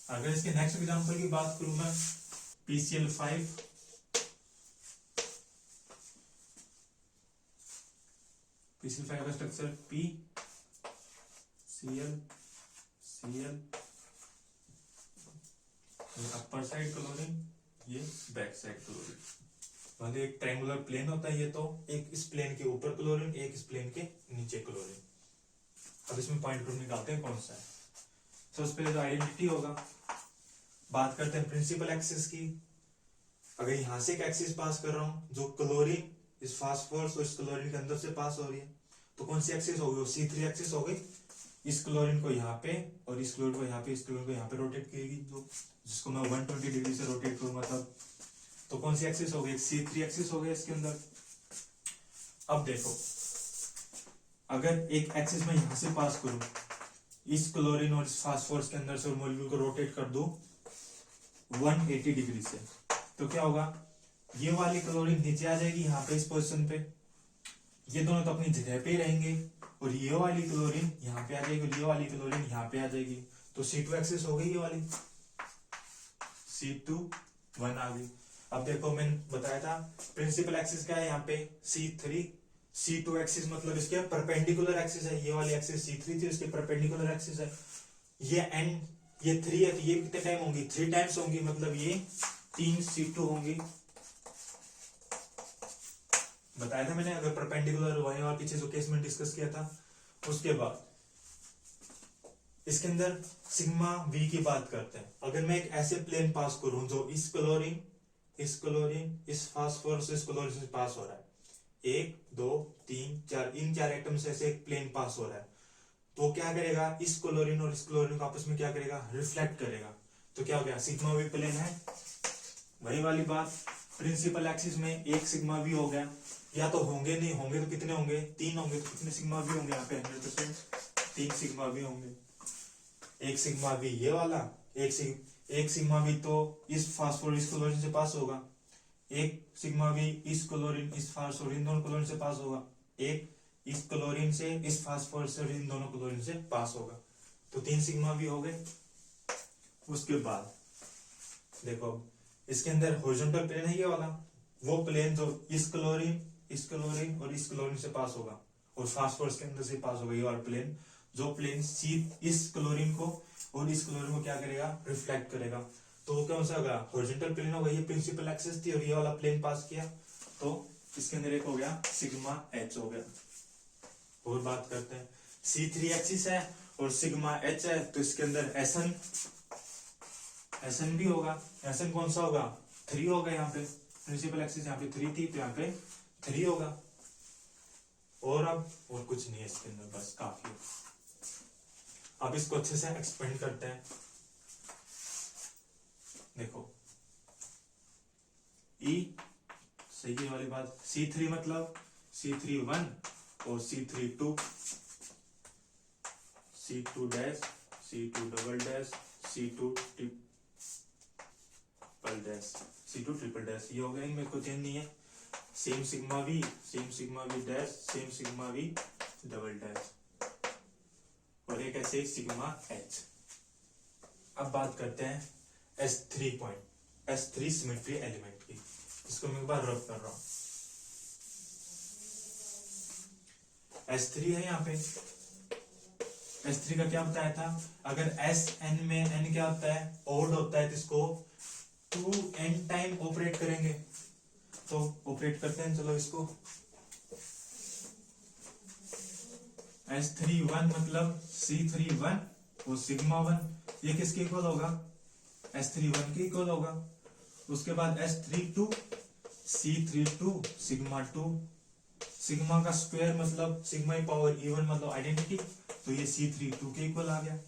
A: अगर इसके नेक्स्ट एग्जांपल की बात करूं मैं, PCl5 का structure PCl upper side chlorine, ये बैक साइड क्लोरीन, मतलब एक ट्रायंगुलर प्लेन होता है ये, तो एक इस प्लेन के ऊपर क्लोरीन, एक इस प्लेन के नीचे क्लोरीन। अब इसमें पॉइंट ग्रुप निकालते हैं कौन सा है। सबसे पहले जो आइडेंटिटी होगा, बात करते हैं प्रिंसिपल एक्सिस की। अगर यहां से एक एक्सिस पास कर रहा हूं जो क्लोरीन इस फास्फोरस और इस क्लोरीन के अंदर से पास हो रही है, तो कौन सी एक्सिस होगी, वो C3 एक्सिस हो गई। इस क्लोरीन को यहाँ पे और इस क्लोरीन को यहाँ पे, इस क्लोरीन को यहाँ पे रोटेट करेगी, जो जिसको मैं 120 डिग्री से रोटेट करूंगा तब, तो कौन सी एक्सिस हो गई, C3 एक्सिस हो गई इसके अंदर। अब देखो, अगर एक एक्सिस में यहां से पास करूं इस क्लोरीन और इस फास्फोरस के अंदर से, और मॉलिक्यूल को रोटेट कर दूं 180 डिग्री से, तो क्या होगा, ये वाली क्लोरीन नीचे आ जाएगी यहाँ पे इस पोजीशन पे, ये दोनों तो अपनी जगह पे ही रहेंगे, और ये वाली क्लोरीन यहाँ पे आ जाएगी और ये वाली क्लोरीन यहाँ पे आ जाएगी, तो C2 एक्सिस हो गई, ये वाली C2 1 आ गई। अब देखो मैंने बताया था प्रिंसिपल एक्सिस क्या है यहाँ पे C3, C2 एक्सिस मतलब इसके परपेंडिकुलर एक्सिस है, ये वाली एक्सिस C3 थी, इसके परपेंडिकुलर एक्सिस है। ये एंड ये 3 है, तो ये कितने टाइम होंगी, 3 टाइम्स होंगी, मतलब ये 3 C2 होंगी। बताया था मैंने, अगर परपेंडिकुलर वहीं और पीछे जो केस में डिस्कस किया था। उसके बाद इसके अंदर सिग्मा वी की बात करते हैं। अगर मैं एक ऐसे प्लेन पास करूं जो इस क्लोरीन इस फास्फोरस इस क्लोरीन से पास हो रहा है, 1 2 3 4 इन 4 एटम से ऐसे एक प्लेन पास हो रहा है, तो क्या करेगा, इस क्लोरीन और इस क्लोरीन को आपस में क्या करेगा, रिफ्लेक्ट करेगा। तो क्या हो गया, सिग्मा वी प्लेन है। वही वाली बात, प्रिंसिपल एक्सिस में एक सिग्मा वी हो गया, या तो होंगे, नहीं होंगे तो कितने होंगे, 3 होंगे, तो कितने सिग्मा वी होंगे यहाँ पे 100%, 3 सिग्मा वी होंगे। एक सिग्मा वी ये वाला, एक सिग्मा वी तो इस फास्फोरस इस क्लोरीन से पास होगा, एक सिग्मा वी इस क्लोरीन इस फास्फोरस इन दोनों क्लोरीन से पास होगा, एक इस क्लोरीन से इस फास्फोरस से इन दोनों क्लोरीन से पास होगा, तो 3 सिग्मा वी हो गए। उसके बाद देखो इसके अंदर हॉरिजॉन्टल प्लेन है ये वाला, वो प्लेन जो इस क्लोरीन और इस क्लोरीन से पास होगा और फास्फोरस के अंदर से पास होगा, ये वाला प्लेन, जो प्लेन सी इस क्लोरीन को और इस क्लोरीन को क्या करेगा, रिफ्लेक्ट करेगा, तो वो कौन सा होगा, हॉरिजॉन्टल प्लेन होगा। ये प्रिंसिपल एक्सिस थी और ये वाला प्लेन पास किया, तो इसके अंदर एक हो गया सिग्मा एच हो गया। और बात करते हैं, C3 एक्सिस है और सिग्मा एच है, तो इसके अंदर SN भी होगा। SN कौन सा होगा, 3 होगा, यहाँ पे प्रिंसिपल एक्सिस यहाँ पे 3 थी, तो यहाँ पे 3 होगा। और अब और कुछ नहीं है इसके अंदर, बस काफी। अब इसको अच्छे से एक्सपेंड करते हैं। देखो E सही है वाली बात, C3 मतलब C3 1 और C3 2, C2 dash, C2 double dash, C2 triple dash, C2 triple dash, ये हो गया, इनमें कोई चेंज नहीं है। Same sigma we dash, same sigma we double dash, और एक ऐसे सिग्मा एच। अब बात करते हैं S3 point, S3 symmetry element की, इसको मैं एक बार रब कर रहा हूं। S3 है यहाँ पे, S3 का क्या बताया था, अगर Sn में n क्या होता है, ओड होता है, तो इसको 2n टाइम ऑपरेट करेंगे, तो ऑपरेट करते हैं, चलो इसको। S3 1 मतलब C3 1 और सिग्मा 1, ये किसके इक्वल होगा, S3 1 के इक्वल होगा। उसके बाद S3 2 C3 2 सिग्मा 2, सिग्मा का स्क्वायर मतलब सिग्मा की पावर E1 मतलब आइडेंटिटी, तो ये C3 2 के इक्वल आ गया।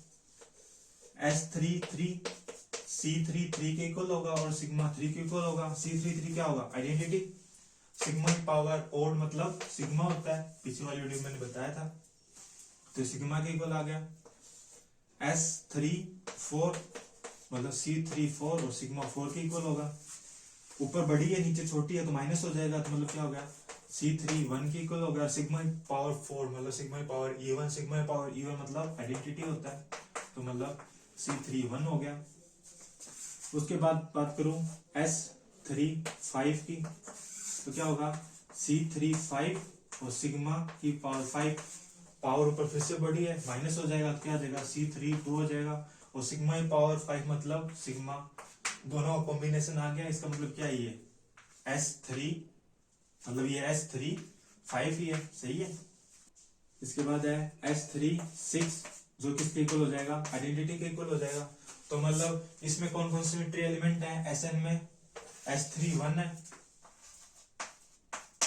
A: S3 3 C3 3 के इक्वल होगा और सिग्मा 3 के इक्वल होगा। C3 3 क्या होगा? आइडेंटिटी। सिग्मा की पावर ओड मतलब सिग्मा होता है, पीछे वाली वीडियो में मैंने बताया था, तो सिग्मा के इक्वल आ गया। S3 4 मतलब C3 4 और सिग्मा 4 के इक्वल होगा। ऊपर बड़ी है नीचे छोटी है तो माइनस हो जाएगा, तो मतलब क्या हो गया? C3 1 के इक्वल हो गया। सिग्मा पावर 4 मतलब sigma power E1, sigma power E1 मतलब आइडेंटिटी होता है, तो मतलब C3 1 हो गया। उसके बाद बात करूं S3 5 की, तो क्या होगा? C3 5 और सिग्मा की पावर 5, पावर ऊपर फिर से बड़ी है माइनस हो जाएगा, तो क्या आ जाएगा? C3 2 हो जाएगा। और सिग्मा की पावर 5 मतलब सिग्मा, दोनों का कॉम्बिनेशन आ गया। इसका मतलब क्या है? ये S3 मतलब ये S3 5 ही है, सही है। इसके बाद है S3 6 जो किसके इक्वल हो जाएगा? आइडेंटिटी के इक्वल हो जाएगा। तो मतलब इसमें कौन कौन से सिमेट्री एलिमेंट है? Sn में S3 1 है,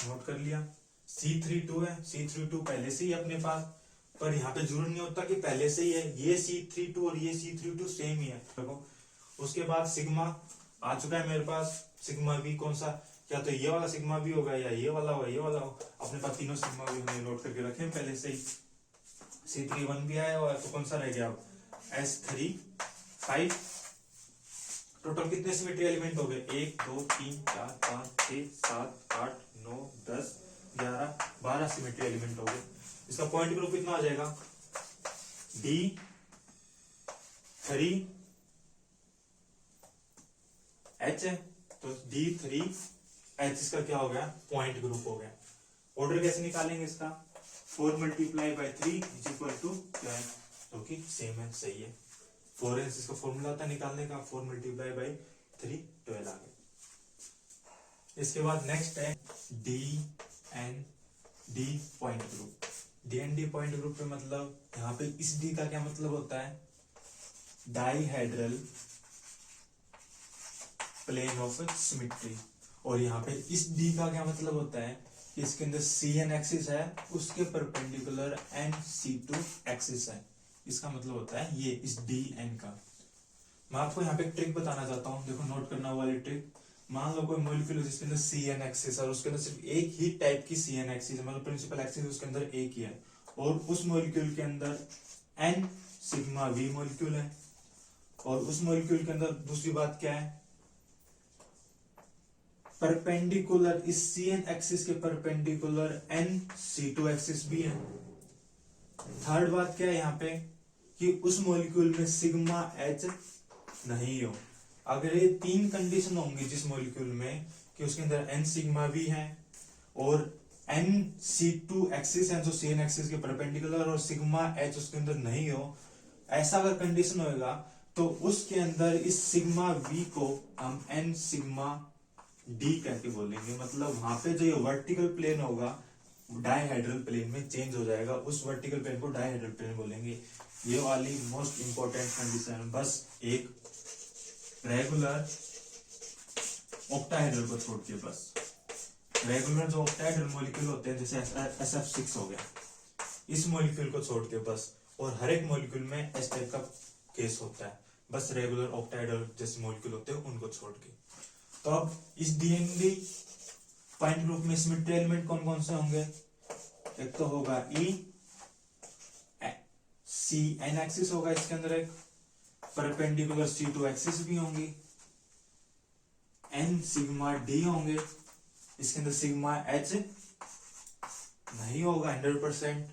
A: नोट कर लिया। C3 2 है, C3 2 पहले से ही अपने पास, पर यहाँ पे जरूर नहीं होता कि पहले से ही है। ये C3 2 और ये C3 2 सेम ही है, देखो। उसके बाद सिग्मा आ चुका है मेरे पास। सिग्मा भी कौन सा? क्या तो ये वाला सिग्मा भी होगा या ये वाला होगा, ये वाला हो। अपने पास तीनों सिग्मा भी हमने नोट करके रखे हैं पहले से ही। C3 1 भी आया हुआ है, तो कौन सा रह गया अब? S3 5। टोटल कितने सिमेट्री एलिमेंट हो गए? 1 2 3 4 5 6 7 8 9 10 11 12 सिमेट्री एलिमेंट हो गए। इसका पॉइंट ग्रुप कितना आ जाएगा? D3 H है, तो D3H इसका क्या हो गया? पॉइंट ग्रुप हो गया। ऑर्डर कैसे निकालेंगे इसका? 4 multiply by 3 is equal to 12, जो कि सेम है, सही है। 4s इसका फॉर्मूला होता है निकालने का, 4 मल्टीप्लाई बाई 3 12 आ गया। इसके बाद नेक्स्ट है D point group. D point group पे मतलब यहाँ पे इस D का क्या मतलब होता है? Dihedral plane of symmetry. और यहाँ पे इस D का क्या मतलब होता है? कि इसके अंदर CN एक्सिस है, उसके परपेंडिकुलर NC2 एक्सिस है। इसका मतलब होता है ये इस DN का। मैं आपको यहाँ पे एक ट्रिक बताना चाहता हूँ, देखो नोट करना वाली ट्रिक। मान लो कोई मॉलिक्यूल है जिसके अंदर CN एक्सिस है और उसके अंदर सिर्फ एक ही टाइप की CN एक्सिस है, मतलब प्रिंसिपल एक्सिस उसके अंदर एक ही है, और उस मॉलिक्यूल के अंदर N सिग्मा V मॉलिक्यूल है। और उस मॉलिक्यूल के अंदर दूसरी बात क्या है? परपेंडिकुलर, इस CN एक्सिस के परपेंडिकुलर NC2 एक्सिस भी है। थर्ड बात क्या है यहाँ पे? कि उस मॉलिक्यूल में सिग्मा H नहीं हो। अगर ये तीन कंडीशन होंगी जिस मॉलिक्यूल में, कि उसके अंदर N सिग्मा भी है और NC2 एक्सिस है जो CN एक्सिस के परपेंडिकुलर, और सिग्मा H उसके अंदर नहीं हो, ऐसा अगर कंडीशन होएगा तो उसके अंदर इस सिग्मा V को हम N सिग्मा D कह के बोलेंगे। मतलब वहां पे जो ये वर्टिकल प्लेन होगा डाइहेड्रल प्लेन में चेंज हो जाएगा, उस वर्टिकल प्लेन को डाइहेड्रल प्लेन बोलेंगे। ये वाली मोस्ट इंपॉर्टेंट कंडीशन, बस एक रेगुलर ऑक्टाहेड्रल को छोड़ के, बस रेगुलर जो ऑक्टाहेड्रल मॉलिक्यूल होते हैं जैसे SF6 हो गया, इस मॉलिक्यूल को छोड़ के बस, और हर एक मॉलिक्यूल में इस टाइप का केस होता है, बस रेगुलर ऑक्टाहेड्रल जैसे मॉलिक्यूल होते हैं उनको छोड़ के। तो अब इस DND पॉइंट ग्रुप में सिमेट्री एलिमेंट कौन कौन से होंगे? एक तो होगा E CN एक्सिस होगा, इसके अंदर एक परपेंडिकुलर C2 एक्सिस भी होंगी, N सिग्मा D होंगे, इसके अंदर सिग्मा H नहीं होगा 100%।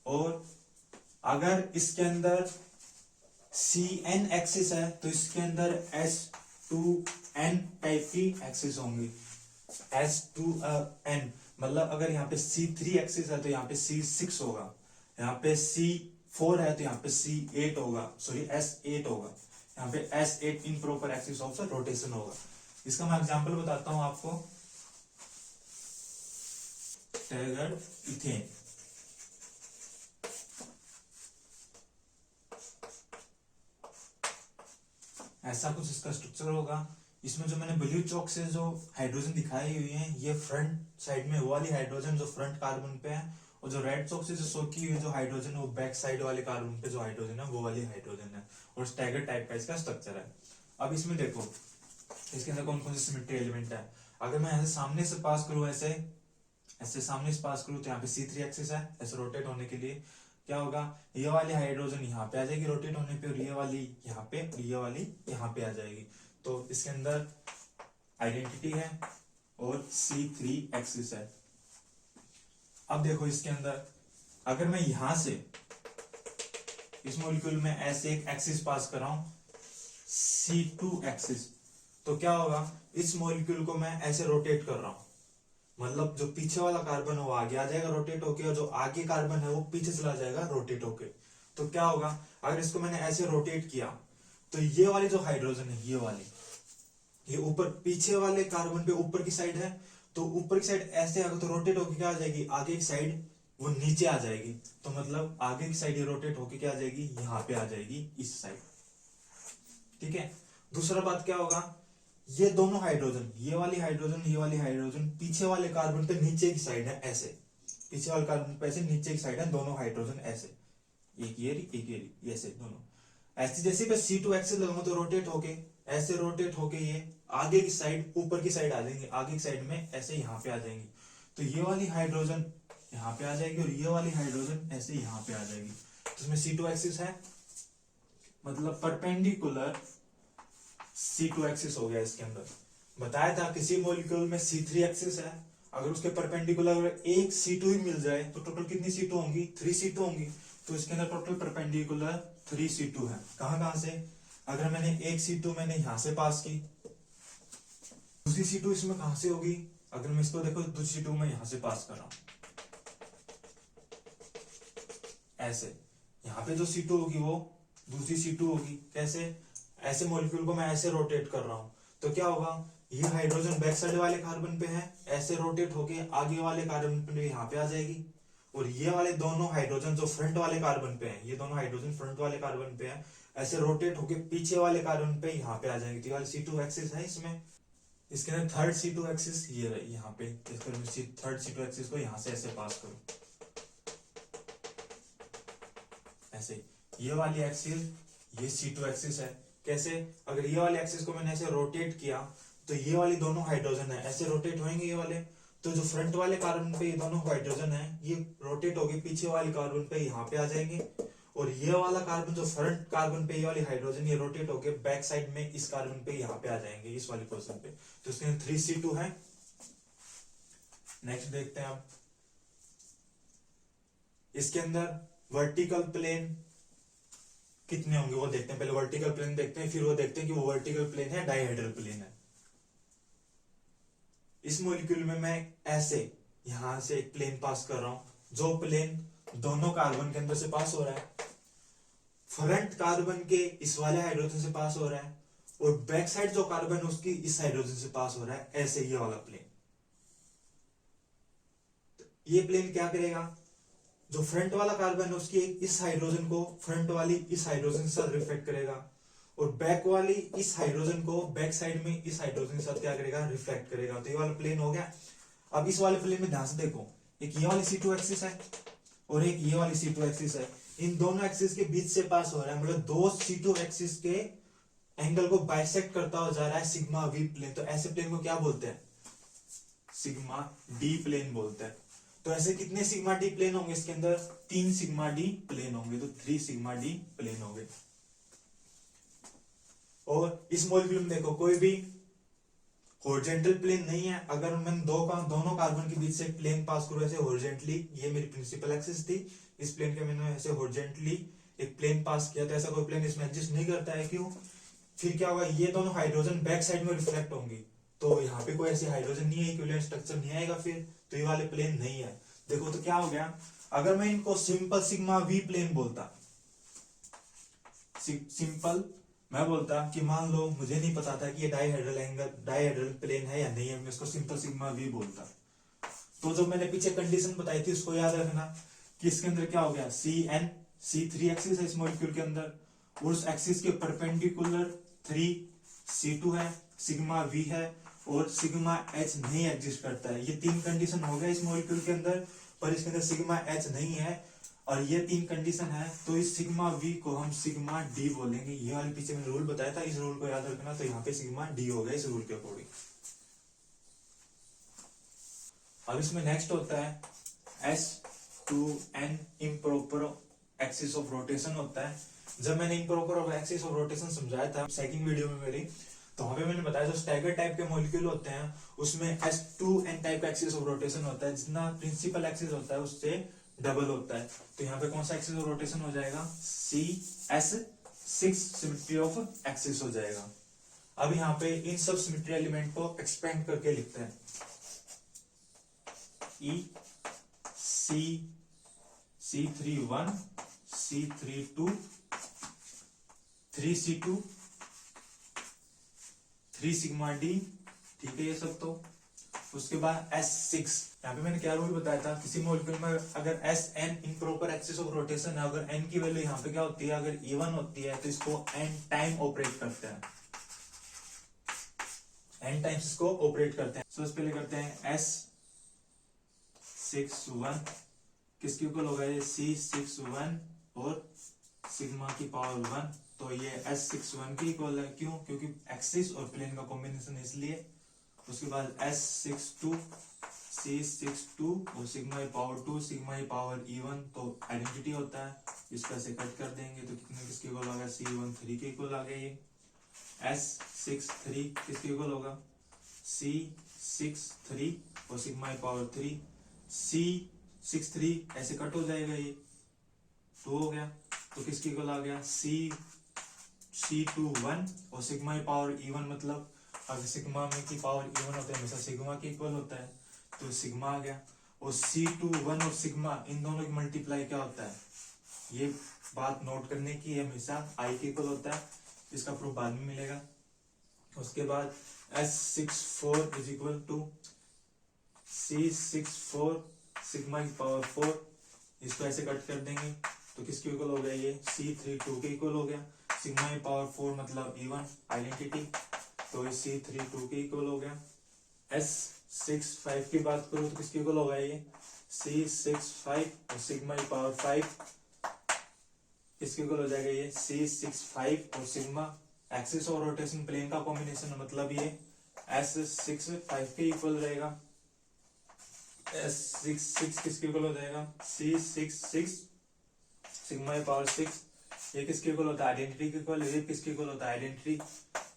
A: और अगर इसके अंदर CN एक्सिस है तो इसके अंदर S2N टाइप की एक्सिस होंगी। S2N मतलब अगर यहाँ पे C3 एक्सिस है तो यहाँ पे C6 होगा, यहाँ पे C4 है तो यहाँ पे C8 होगा, सॉरी S8 होगा, यहाँ पे S8 improper axis of rotation होगा। इसका मैं एग्जांपल बताता हूं आपको। स्टैगर्ड इथेन, ऐसा कुछ इसका स्ट्रक्चर होगा। इसमें जो मैंने ब्लू चौक से जो हाइड्रोजन दिखाई हुई है, ये फ्रंट साइड में वो वाली हाइड्रोजन जो फ्रंट कार्बन पे है, और जो रेड चौक से जो शो की हुई जो हाइड्रोजन है वो बैक साइड वाले कार्बन पे जो हाइड्रोजन है वो वाली हाइड्रोजन है, और स्टैगर्ड टाइप का इसका स्ट्रक्चर है। अब इसमें देखो इसके अंदर कौन कौन से सिमेट्री एलिमेंट है। अगर मैं ऐसे सामने से पास करूं, ऐसे ऐसे सामने से पास करूं, तो यहाँ पे C3 एक्सिस है, ऐसे रोटेट होने के लिए क्या होगा, ये वाली हाइड्रोजन यहाँ पे आ जाएगी रोटेट होने पे, और ये वाली यहाँ पे, और ये वाली यहाँ पे आ जाएगी। तो इसके अंदर आइडेंटिटी है और C3 एक्सिस है। अब देखो इसके अंदर अगर मैं यहां से इस मॉलिक्यूल में ऐसे एक एक्सिस पास कर रहा हूं C2 एक्सिस, तो क्या होगा, इस मॉलिक्यूल को मैं ऐसे रोटेट कर रहा हूं, मतलब जो पीछे वाला कार्बन है वो आगे आ जाएगा रोटेट होके, और जो आगे कार्बन है वो पीछे चला जाएगा रोटेट होके। तो क्या होगा, अगर इसको मैंने ऐसे रोटेट किया तो ये वाली जो हाइड्रोजन है, ये वाली, ये ऊपर पीछे वाले कार्बन पे ऊपर की साइड है, तो ऊपर की साइड ऐसे आगे तो रोटेट होके क्या आ जाएगी, आगे की साइड वो नीचे आ जाएगी। तो मतलब आगे की साइड ये रोटेट होके क्या आ जाएगी, यहाँ पे आ जाएगी इस साइड। ठीक है। दूसरा बात क्या होगा, ये दोनों हाइड्रोजन, ये वाली हाइड्रोजन, ये वाली हाइड्रोजन पीछे वाले कार्बन पे नीचे की साइड है, ऐसे पीछे वाले कार्बन पे ऐसे नीचे की साइड है, दोनों हाइड्रोजन ऐसे, एक ये ऐसे दोनों ऐसे। जैसे पे C2 एक्सिस लगाऊंगा तो रोटेट होके ऐसे रोटेट होके ये आगे की साइड ऊपर की साइड आ जाएंगे, आगे की साइड में ऐसे यहाँ पे आ जाएंगी। तो ये वाली हाइड्रोजन यहाँ पे आ जाएगी और ये वाली हाइड्रोजन ऐसे यहाँ पे आ जाएगी। तो इसमें C2 एक्सिस है, मतलब परपेंडिकुलर C2 एक्सिस हो गया। इसके अंदर बताया था किसी मॉलिक्यूल में C3 एक्सिस है, अगर उसके परपेंडिकुलर एक C2 ही मिल जाए तो टोटल कितनी C2 होंगी, 3 C2 होंगी। तो इसके अंदर टोटल परपेंडिकुलर 3 C2 है। कहां से, अगर मैंने एक C2 मैंने यहां से पास की, दूसरी C2 इसमें कहां से होगी, अगर मैं इसको देखो दूसरी C2 मैं यहां से पास कर रहा हूं ऐसे, यहाँ पे जो C2 होगी वो दूसरी C2 होगी। कैसे, ऐसे मॉलिक्यूल को मैं ऐसे रोटेट कर रहा हूं, तो क्या होगा, ये हाइड्रोजन बैक साइड वाले कार्बन पे है, ऐसे रोटेट होके आगे वाले कार्बन पे यहाँ पे आ जाएगी, और ये वाले दोनों हाइड्रोजन जो फ्रंट वाले कार्बन पे हैं, ये दोनों हाइड्रोजन फ्रंट वाले कार्बन पे हैं, ऐसे रोटेट होके पीछे वाले कार्बन पे यहाँ पे आ जाएंगे। तो ये वाली C2 एक्सिस है इसमें। इसके अंदर थर्ड C2 एक्सिस ये रही यहाँ पे, थर्ड C2 एक्सिस को यहाँ से ऐसे पास करूं ऐसे, ये वाली एक्सिस ये C2 एक्सिस है। कैसे, अगर ये वाले एक्सिस को मैंने ऐसे रोटेट किया तो ये वाली दोनों हाइड्रोजन है ऐसे रोटेट होंगे ये वाले, तो जो फ्रंट वाले कार्बन पे ये दोनों हाइड्रोजन है ये रोटेट होके पीछे वाले कार्बन पे यहाँ पे आ जाएंगे, और ये वाला कार्बन जो फ्रंट कार्बन पे ये वाली हाइड्रोजन ये रोटेट होके बैक साइड में इस कार्बन पे यहाँ पे आ जाएंगे, इस वाली पोजीशन पे। तो इसके अंदर 3 C2 है। नेक्स्ट देखते हैं आप, इसके अंदर वर्टिकल प्लेन कितने होंगे वो देखते हैं। पहले वर्टिकल प्लेन देखते हैं, फिर वो देखते हैं कि वो वर्टिकल प्लेन है डाइहेड्रल प्लेन है। इस मॉलिक्यूल में मैं ऐसे यहां से एक प्लेन पास कर रहा हूं, जो प्लेन दोनों कार्बन के अंदर से पास हो रहा है, फ्रंट कार्बन के इस वाले हाइड्रोजन से पास हो रहा है, और बैक साइड जो कार्बन है उसकी इस हाइड्रोजन से पास हो रहा है, ऐसे ये वाला प्लेन। ये प्लेन क्या करेगा, जो फ्रंट वाला कार्बन है उसकी इस हाइड्रोजन को फ्रंट वाली इस हाइड्रोजन के साथ रिफ्लेक्ट करेगा, और बैक वाली इस हाइड्रोजन को बैक साइड में इस हाइड्रोजन के साथ क्या करेगा, रिफ्लेक्ट करेगा। तो ये वाला प्लेन हो गया। अब इस वाले प्लेन में ध्यान से देखो, एक ये वाली C2 एक्सिस है और एक ये वाली C2 एक्सिस है, इन दोनों एक्सिस के बीच से पास हो रहा है, मतलब दो C2 एक्सिस के एंगल को बाइसेक्ट करता हुआ जा रहा है सिग्मा V प्लेन। तो ऐसे प्लेन को क्या बोलते हैं, सिग्मा D प्लेन बोलते हैं। तो ऐसे कितने सिग्मा डी प्लेन होंगे, इसके अंदर 3 सिग्मा डी प्लेन होंगे, तो 3 सिग्मा डी प्लेन होंगे। और इस मॉलिक्यूल में देखो कोई भी हॉरिजॉन्टल प्लेन नहीं है। अगर मैं दोनों कार्बन के बीच से प्लेन पास करूं ऐसे हॉरिजॉन्टली, ये मेरी प्रिंसिपल एक्सिस थी, इस प्लेन के मैंने ऐसे हॉरिजॉन्टली एक प्लेन पास किया, तो ऐसा कोई प्लेन इसमें एग्जिस्ट नहीं करता है। क्यों, फिर क्या होगा, ये दोनों हाइड्रोजन बैक साइड में रिफ्लेक्ट होंगी, तो यहाँ पे कोई ऐसी हाइड्रोजन नहीं है, इक्विवेलेंट स्ट्रक्चर नहीं आएगा फिर, तो ये वाले प्लेन नहीं है। देखो तो क्या हो गया, अगर मैं इनको सिंपल सिग्मा V प्लेन बोलता, सिंपल मैं बोलता कि मान लो मुझे नहीं पता था कि ये डाइहेड्रल प्लेन है या नहीं है, मैं इसको सिंपल सिग्मा V बोलता, तो जो मैंने पीछे कंडीशन बताई थी उसको याद रखना कि इसके अंदर क्या हो गया, C3 एक्सिस है इस मॉलिक्यूल के अंदर, उस एक्सिस के परपेंडिकुलर 3 C2 है, सिग्मा V है, और सिग्मा H नहीं एग्जिस्ट करता है। ये 3 कंडीशन हो गया इस मॉलिक्यूल के अंदर, पर इसके अंदर सिग्मा एच नहीं है और ये 3 कंडीशन है, तो इस सिग्मा वी को हम सिग्मा डी बोलेंगे। ये वाले पीछे मैंने रूल बताया था, इस रूल को याद रखना। तो यहाँ पे सिग्मा डी हो गया इस रूल के अकॉर्डिंग। अब इसमें नेक्स्ट होता है S two n improper axis of rotation होता है। जब मैंने इम्प्रॉपर एक्सिस ऑफ रोटेशन समझाया था सेकंड वीडियो में मेरी, तो वहां पे मैंने बताया जो स्टैगर टाइप के मॉलिक्यूल होते हैं उसमें S2N टाइप का एक्सिस ऑफ रोटेशन होता है, जितना प्रिंसिपल एक्सिस होता है उससे डबल होता है। तो यहाँ पे कौन सा एक्सिस ऑफ रोटेशन हो जाएगा, CS6 सिमेट्री ऑफ एक्सिस हो जाएगा। अब यहाँ पे इन सब सिमेट्री एलिमेंट को एक्सपेंड करके लिखते हैं, C31 C32 3C2 3 sigma D, ठीक है ये सब। तो उसके बाद S6, यहाँ पे मैंने क्या रूल बताया था, किसी मॉलिक्यूल में अगर SN improper axis of rotation है, अगर N की वैल्यू यहाँ पे क्या होती है, अगर E1 होती है तो इसको N टाइम ऑपरेट करते हैं, N टाइम्स इसको ऑपरेट करते हैं। सबसे पहले करते हैं S61 किसके इक्वल होगा, ये C61 और सिग्मा की पावर 1, तो ये S61 की इक्वल है। क्यों, क्योंकि एक्सिस और प्लेन का कॉम्बिनेशन इसलिए। उसके बाद S62 C62 और सिग्मा की पावर 2 सिग्मा की पावर E1, तो आइडेंटिटी होता है, इसका से कट कर देंगे तो कितने किसके इक्वल होगा, C13 के इक्वल आ गया। ये S63 किसके इक्वल होगा, C63 और सिग्मा की पावर 3 C63 ऐसे कट हो जाएगा, ये 2 हो गया, तो किसके इक्वल आ गया, C21 और सिग्मा की पावर E1, मतलब अगर सिग्मा में की पावर E1 होता है हमेशा सिग्मा के इक्वल होता है, तो सिग्मा आ गया। और C21 और सिग्मा इन दोनों की मल्टीप्लाई क्या होता है, ये बात नोट करने की, हमेशा I के इक्वल होता है, इसका प्रूफ बाद में मिलेगा। उसके बाद S64 is equal to C64 sigma की पावर 4, इसको ऐसे कट कर देंगे तो किसके इक्वल हो गया, ये C32 के इक्वल हो गया। सिग्मा की पावर 4 मतलब E1 आइडेंटिटी, तो ये C32 के इक्वल हो गया। S65 की बात करूं तो किसके इक्वल होगा, ये C65 और सिग्मा की पावर 5 इसके इक्वल हो जाएगा, ये C65 और सिग्मा एक्सिस और रोटेशन प्लेन का कॉम्बिनेशन, मतलब ये S65 के इक्वल रहेगा। S66 किसके इक्वल हो जाएगा, C66 सिग्मा की पावर 6, ये किसके इक्वल होता है, आइडेंटिटी के इक्वल। ये किसके इक्वल होता है, आइडेंटिटी।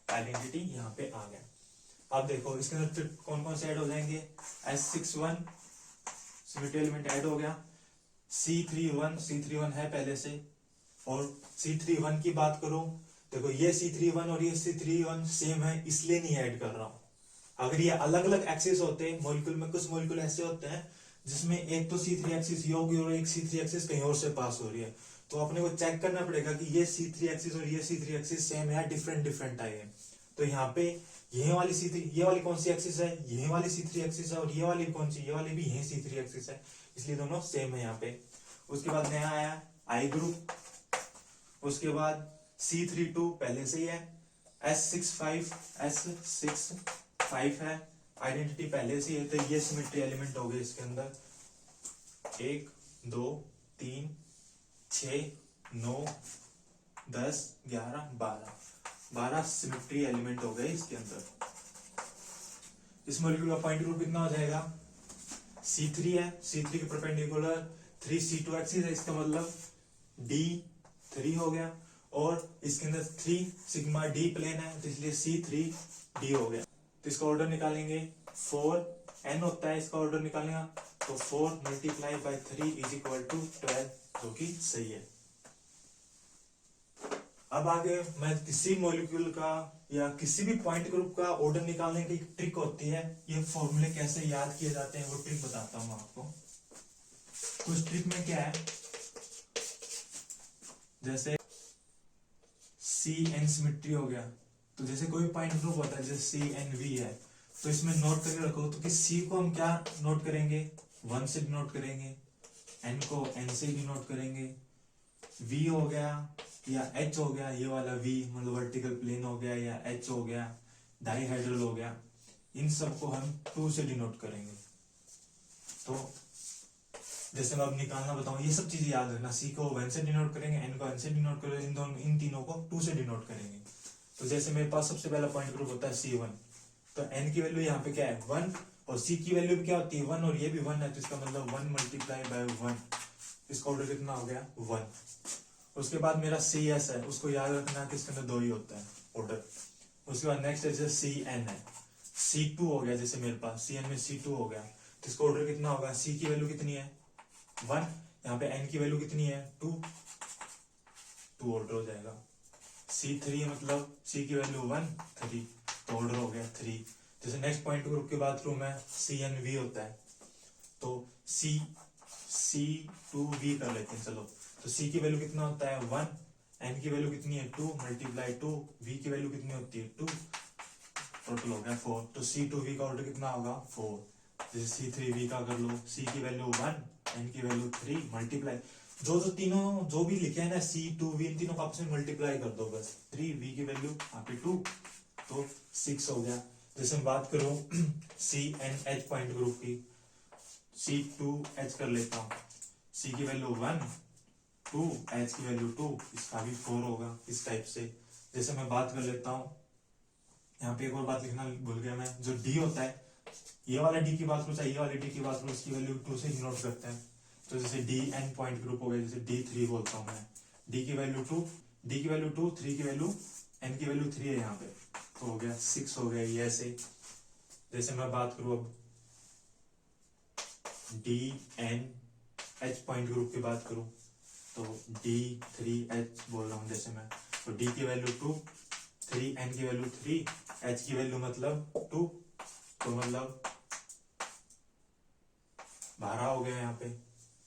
A: आइडेंटिटी यहाँ पे आ गया। अब देखो इसके अंदर फिर कौन कौन से ऐड हो जाएंगे, S61 सिमेट्री एलिमेंट ऐड हो गया, C31 है पहले से। और C31 की बात करो, देखो ये C31 और ये C31 सेम है, इसलिए नहीं ऐड कर रहा हूं। अगर ये अलग अलग एक्सिस होते मॉलिक्यूल में, कुछ मॉलिक्यूल ऐसे होते हैं जिसमें एक तो C3 एक्सिस ये होगी और एक C3 एक्सिस कहीं और से पास हो रही है, तो अपने को चेक करना पड़ेगा कि ये C3 एक्सिस और ये C3 एक्सिस सेम है, डिफरेंट डिफरेंट है। तो यहाँ पे ये वाली C3, ये वाली कौन सी एक्सिस है, ये वाली C3 एक्सिस है, और ये वाली कौन सी, ये वाली भी यही C3 एक्सिस है, इसलिए दोनों सेम है यहाँ पे। उसके बाद नया आया I ग्रुप, उसके बाद C32 पहले से ही है, S65 है, आइडेंटिटी पहले से ही है, तो ये सिमेट्री एलिमेंट हो गए इसके अंदर 1 2 3 6 9 10 11 12 सिमेट्री एलिमेंट हो गए इसके अंदर। इस मॉलिक्यूल का पॉइंट ग्रुप कितना हो जाएगा, C3 है, C3 के परपेंडिकुलर 3C2 एक्सिस है, इसका मतलब D3 हो गया, और इसके अंदर 3 सिग्मा D प्लेन है, तो इसलिए C3D हो गया। तो इसका ऑर्डर निकालेंगे 4n होता है, इसका ऑर्डर निकालेंगे तो 4 multiply by 3 is equal to 12, जो कि सही है। अब आगे मैं किसी मॉलिक्यूल का या किसी भी पॉइंट ग्रुप का ऑर्डर निकालने की ट्रिक होती है, ये फॉर्मूले कैसे याद किए जाते हैं वो ट्रिक बताता हूं आपको। कुछ ट्रिक में क्या है, जैसे CN सिमेट्री हो गया, तो जैसे कोई पॉइंट ग्रुप होता है जैसे CNV है, तो इसमें नोट करके रखो तो कि C को हम क्या नोट करेंगे, 1 से नोट करेंगे, N को N से भी नोट करेंगे, V हो गया या H हो गया, ये वाला V मतलब वर्टिकल प्लेन हो गया, या H हो गया डाइहाइड्रल हो गया, इन सबको हम 2 से डिनोट करेंगे। तो जैसे मैं अब निकालना बताऊं, ये सब चीजें याद रखना। सी को 1 से डिनोट करेंगे, एन को एन से डिनोट करेंगे, इन तीनों को 2 से डिनोट करेंगे। तो जैसे मेरे पास सबसे पहला पॉइंट ग्रुप होता है C1, तो n की वैल्यू यहाँ पे क्या है 1, और c की वैल्यू क्या होती है 1, और ये भी 1 है, तो इसका मतलब 1 मल्टीप्लाई बाय 1, इसका ऑर्डर कितना हो गया 1। उसके बाद मेरा CS है, उसको याद रखना है कि इसके अंदर 2 ही होता है ऑर्डर। उसके बाद नेक्स्ट है जैसे CN है, C2 हो गया, जैसे मेरे पास CN में C2 हो गया, तो इसका ऑर्डर कितना होगा, C की वैल्यू कितनी है 1, यहाँ पे n की वैल्यू कितनी है 2 ऑर्डर हो जाएगा। C3 मतलब C की वैल्यू 1 3, तो ऑर्डर हो गया 3। जैसे नेक्स्ट पॉइंट ग्रुप की बात करूं मैं, CNV होता है, तो C2V कर लेते हैं चलो। तो C की वैल्यू कितना होता है 1, n की वैल्यू कितनी है 2 मल्टीप्लाई 2, V की वैल्यू कितनी होती है 2, टोटल हो गया 4। तो C2V का ऑर्डर कितना होगा 4। जैसे C3V का कर लो, C की वैल्यू 1, n की वैल्यू 3 मल्टीप्लाई, जो तीनों जो भी लिखे हैं ना C2V, इन तीनों को आपस में मल्टीप्लाई कर दो बस, 3V की वैल्यू यहाँ पे 2, तो 6 हो गया। जैसे मैं बात करूं CNH पॉइंट ग्रुप की, C2H कर लेता हूँ, C की वैल्यू 1 2, H की वैल्यू 2, इसका भी 4 होगा इस टाइप से। जैसे मैं बात कर लेता हूँ, यहाँ पे एक और बात लिखना भूल गया मैं, जो D होता है, ये वाला D की बात करूँ चाहे ये वाले D की बात करूँ, इसकी वैल्यू 2 से डिनोट करते हैं। तो जैसे DN पॉइंट ग्रुप हो गया, जैसे D3 बोलता हूँ मैं, D की वैल्यू 2, D की वैल्यू 2, 3 की वैल्यू, N की वैल्यू 3 है यहाँ पे, तो हो गया 6 हो गया ये ऐसे। जैसे मैं बात करूँ अब DNH पॉइंट ग्रुप की बात करूँ, तो D3H बोल रहा हूँ जैसे मैं, तो D की वैल्यू 2, 3, N की वैल्यू 3, H की वैल्यू मतलब 2, तो मतलब 12 हो गया यहाँ पे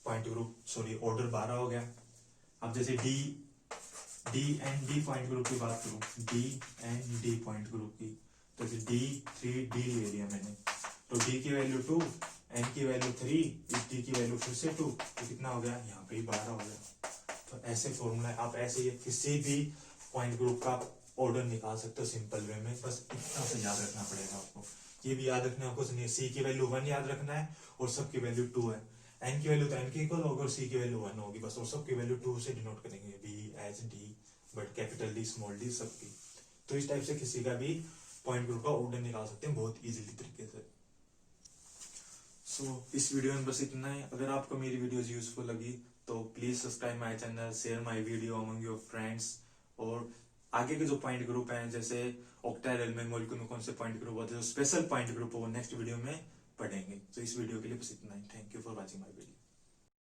A: पॉइंट ग्रुप, सॉरी ऑर्डर 12 हो गया। अब जैसे D पॉइंट ग्रुप की बात करूँ, D पॉइंट ग्रुप की, तो जैसे D3D ले लिया मैंने, तो D की वैल्यू 2, N की वैल्यू 3, इस D की वैल्यू फिर से 2, तो कितना हो गया यहाँ पे 12 हो गया। तो ऐसे फॉर्मूला है, आप ऐसे किसी भी पॉइंट ग्रुप का ऑर्डर निकाल सकते हो सिंपल वे में, बस इतना से याद रखना पड़ेगा आपको। ये भी याद रखना कुछ नहीं, C की वैल्यू 1 याद रखना है और सबकी वैल्यू 2 है, N की वैल्यू तो N की इक्वल होगी और C की वैल्यू 1 होगी बस, और सबकी वैल्यू 2 से डिनोट करेंगे, BHD, but capital D small d सबकी। तो इस टाइप से किसी का भी पॉइंट ग्रुप का ऑर्डर निकाल सकते हैं बहुत इजीली तरीके से। सो इस वीडियो में बस इतना है। अगर आपको मेरी वीडियोस यूजफुल लगी तो please subscribe my channel, share my video among your friends, और आगे के जो पॉइंट ग्रुप हैं जैसे ऑक्टेल में मॉलिक्यूल में कौन से पॉइंट ग्रुप होते हैं, जो स्पेशल पॉइंट ग्रुप हो, नेक्स्ट वीडियो में पढ़ेंगे। तो इस वीडियो के लिए बस इतना ही। Thank you for watching my video.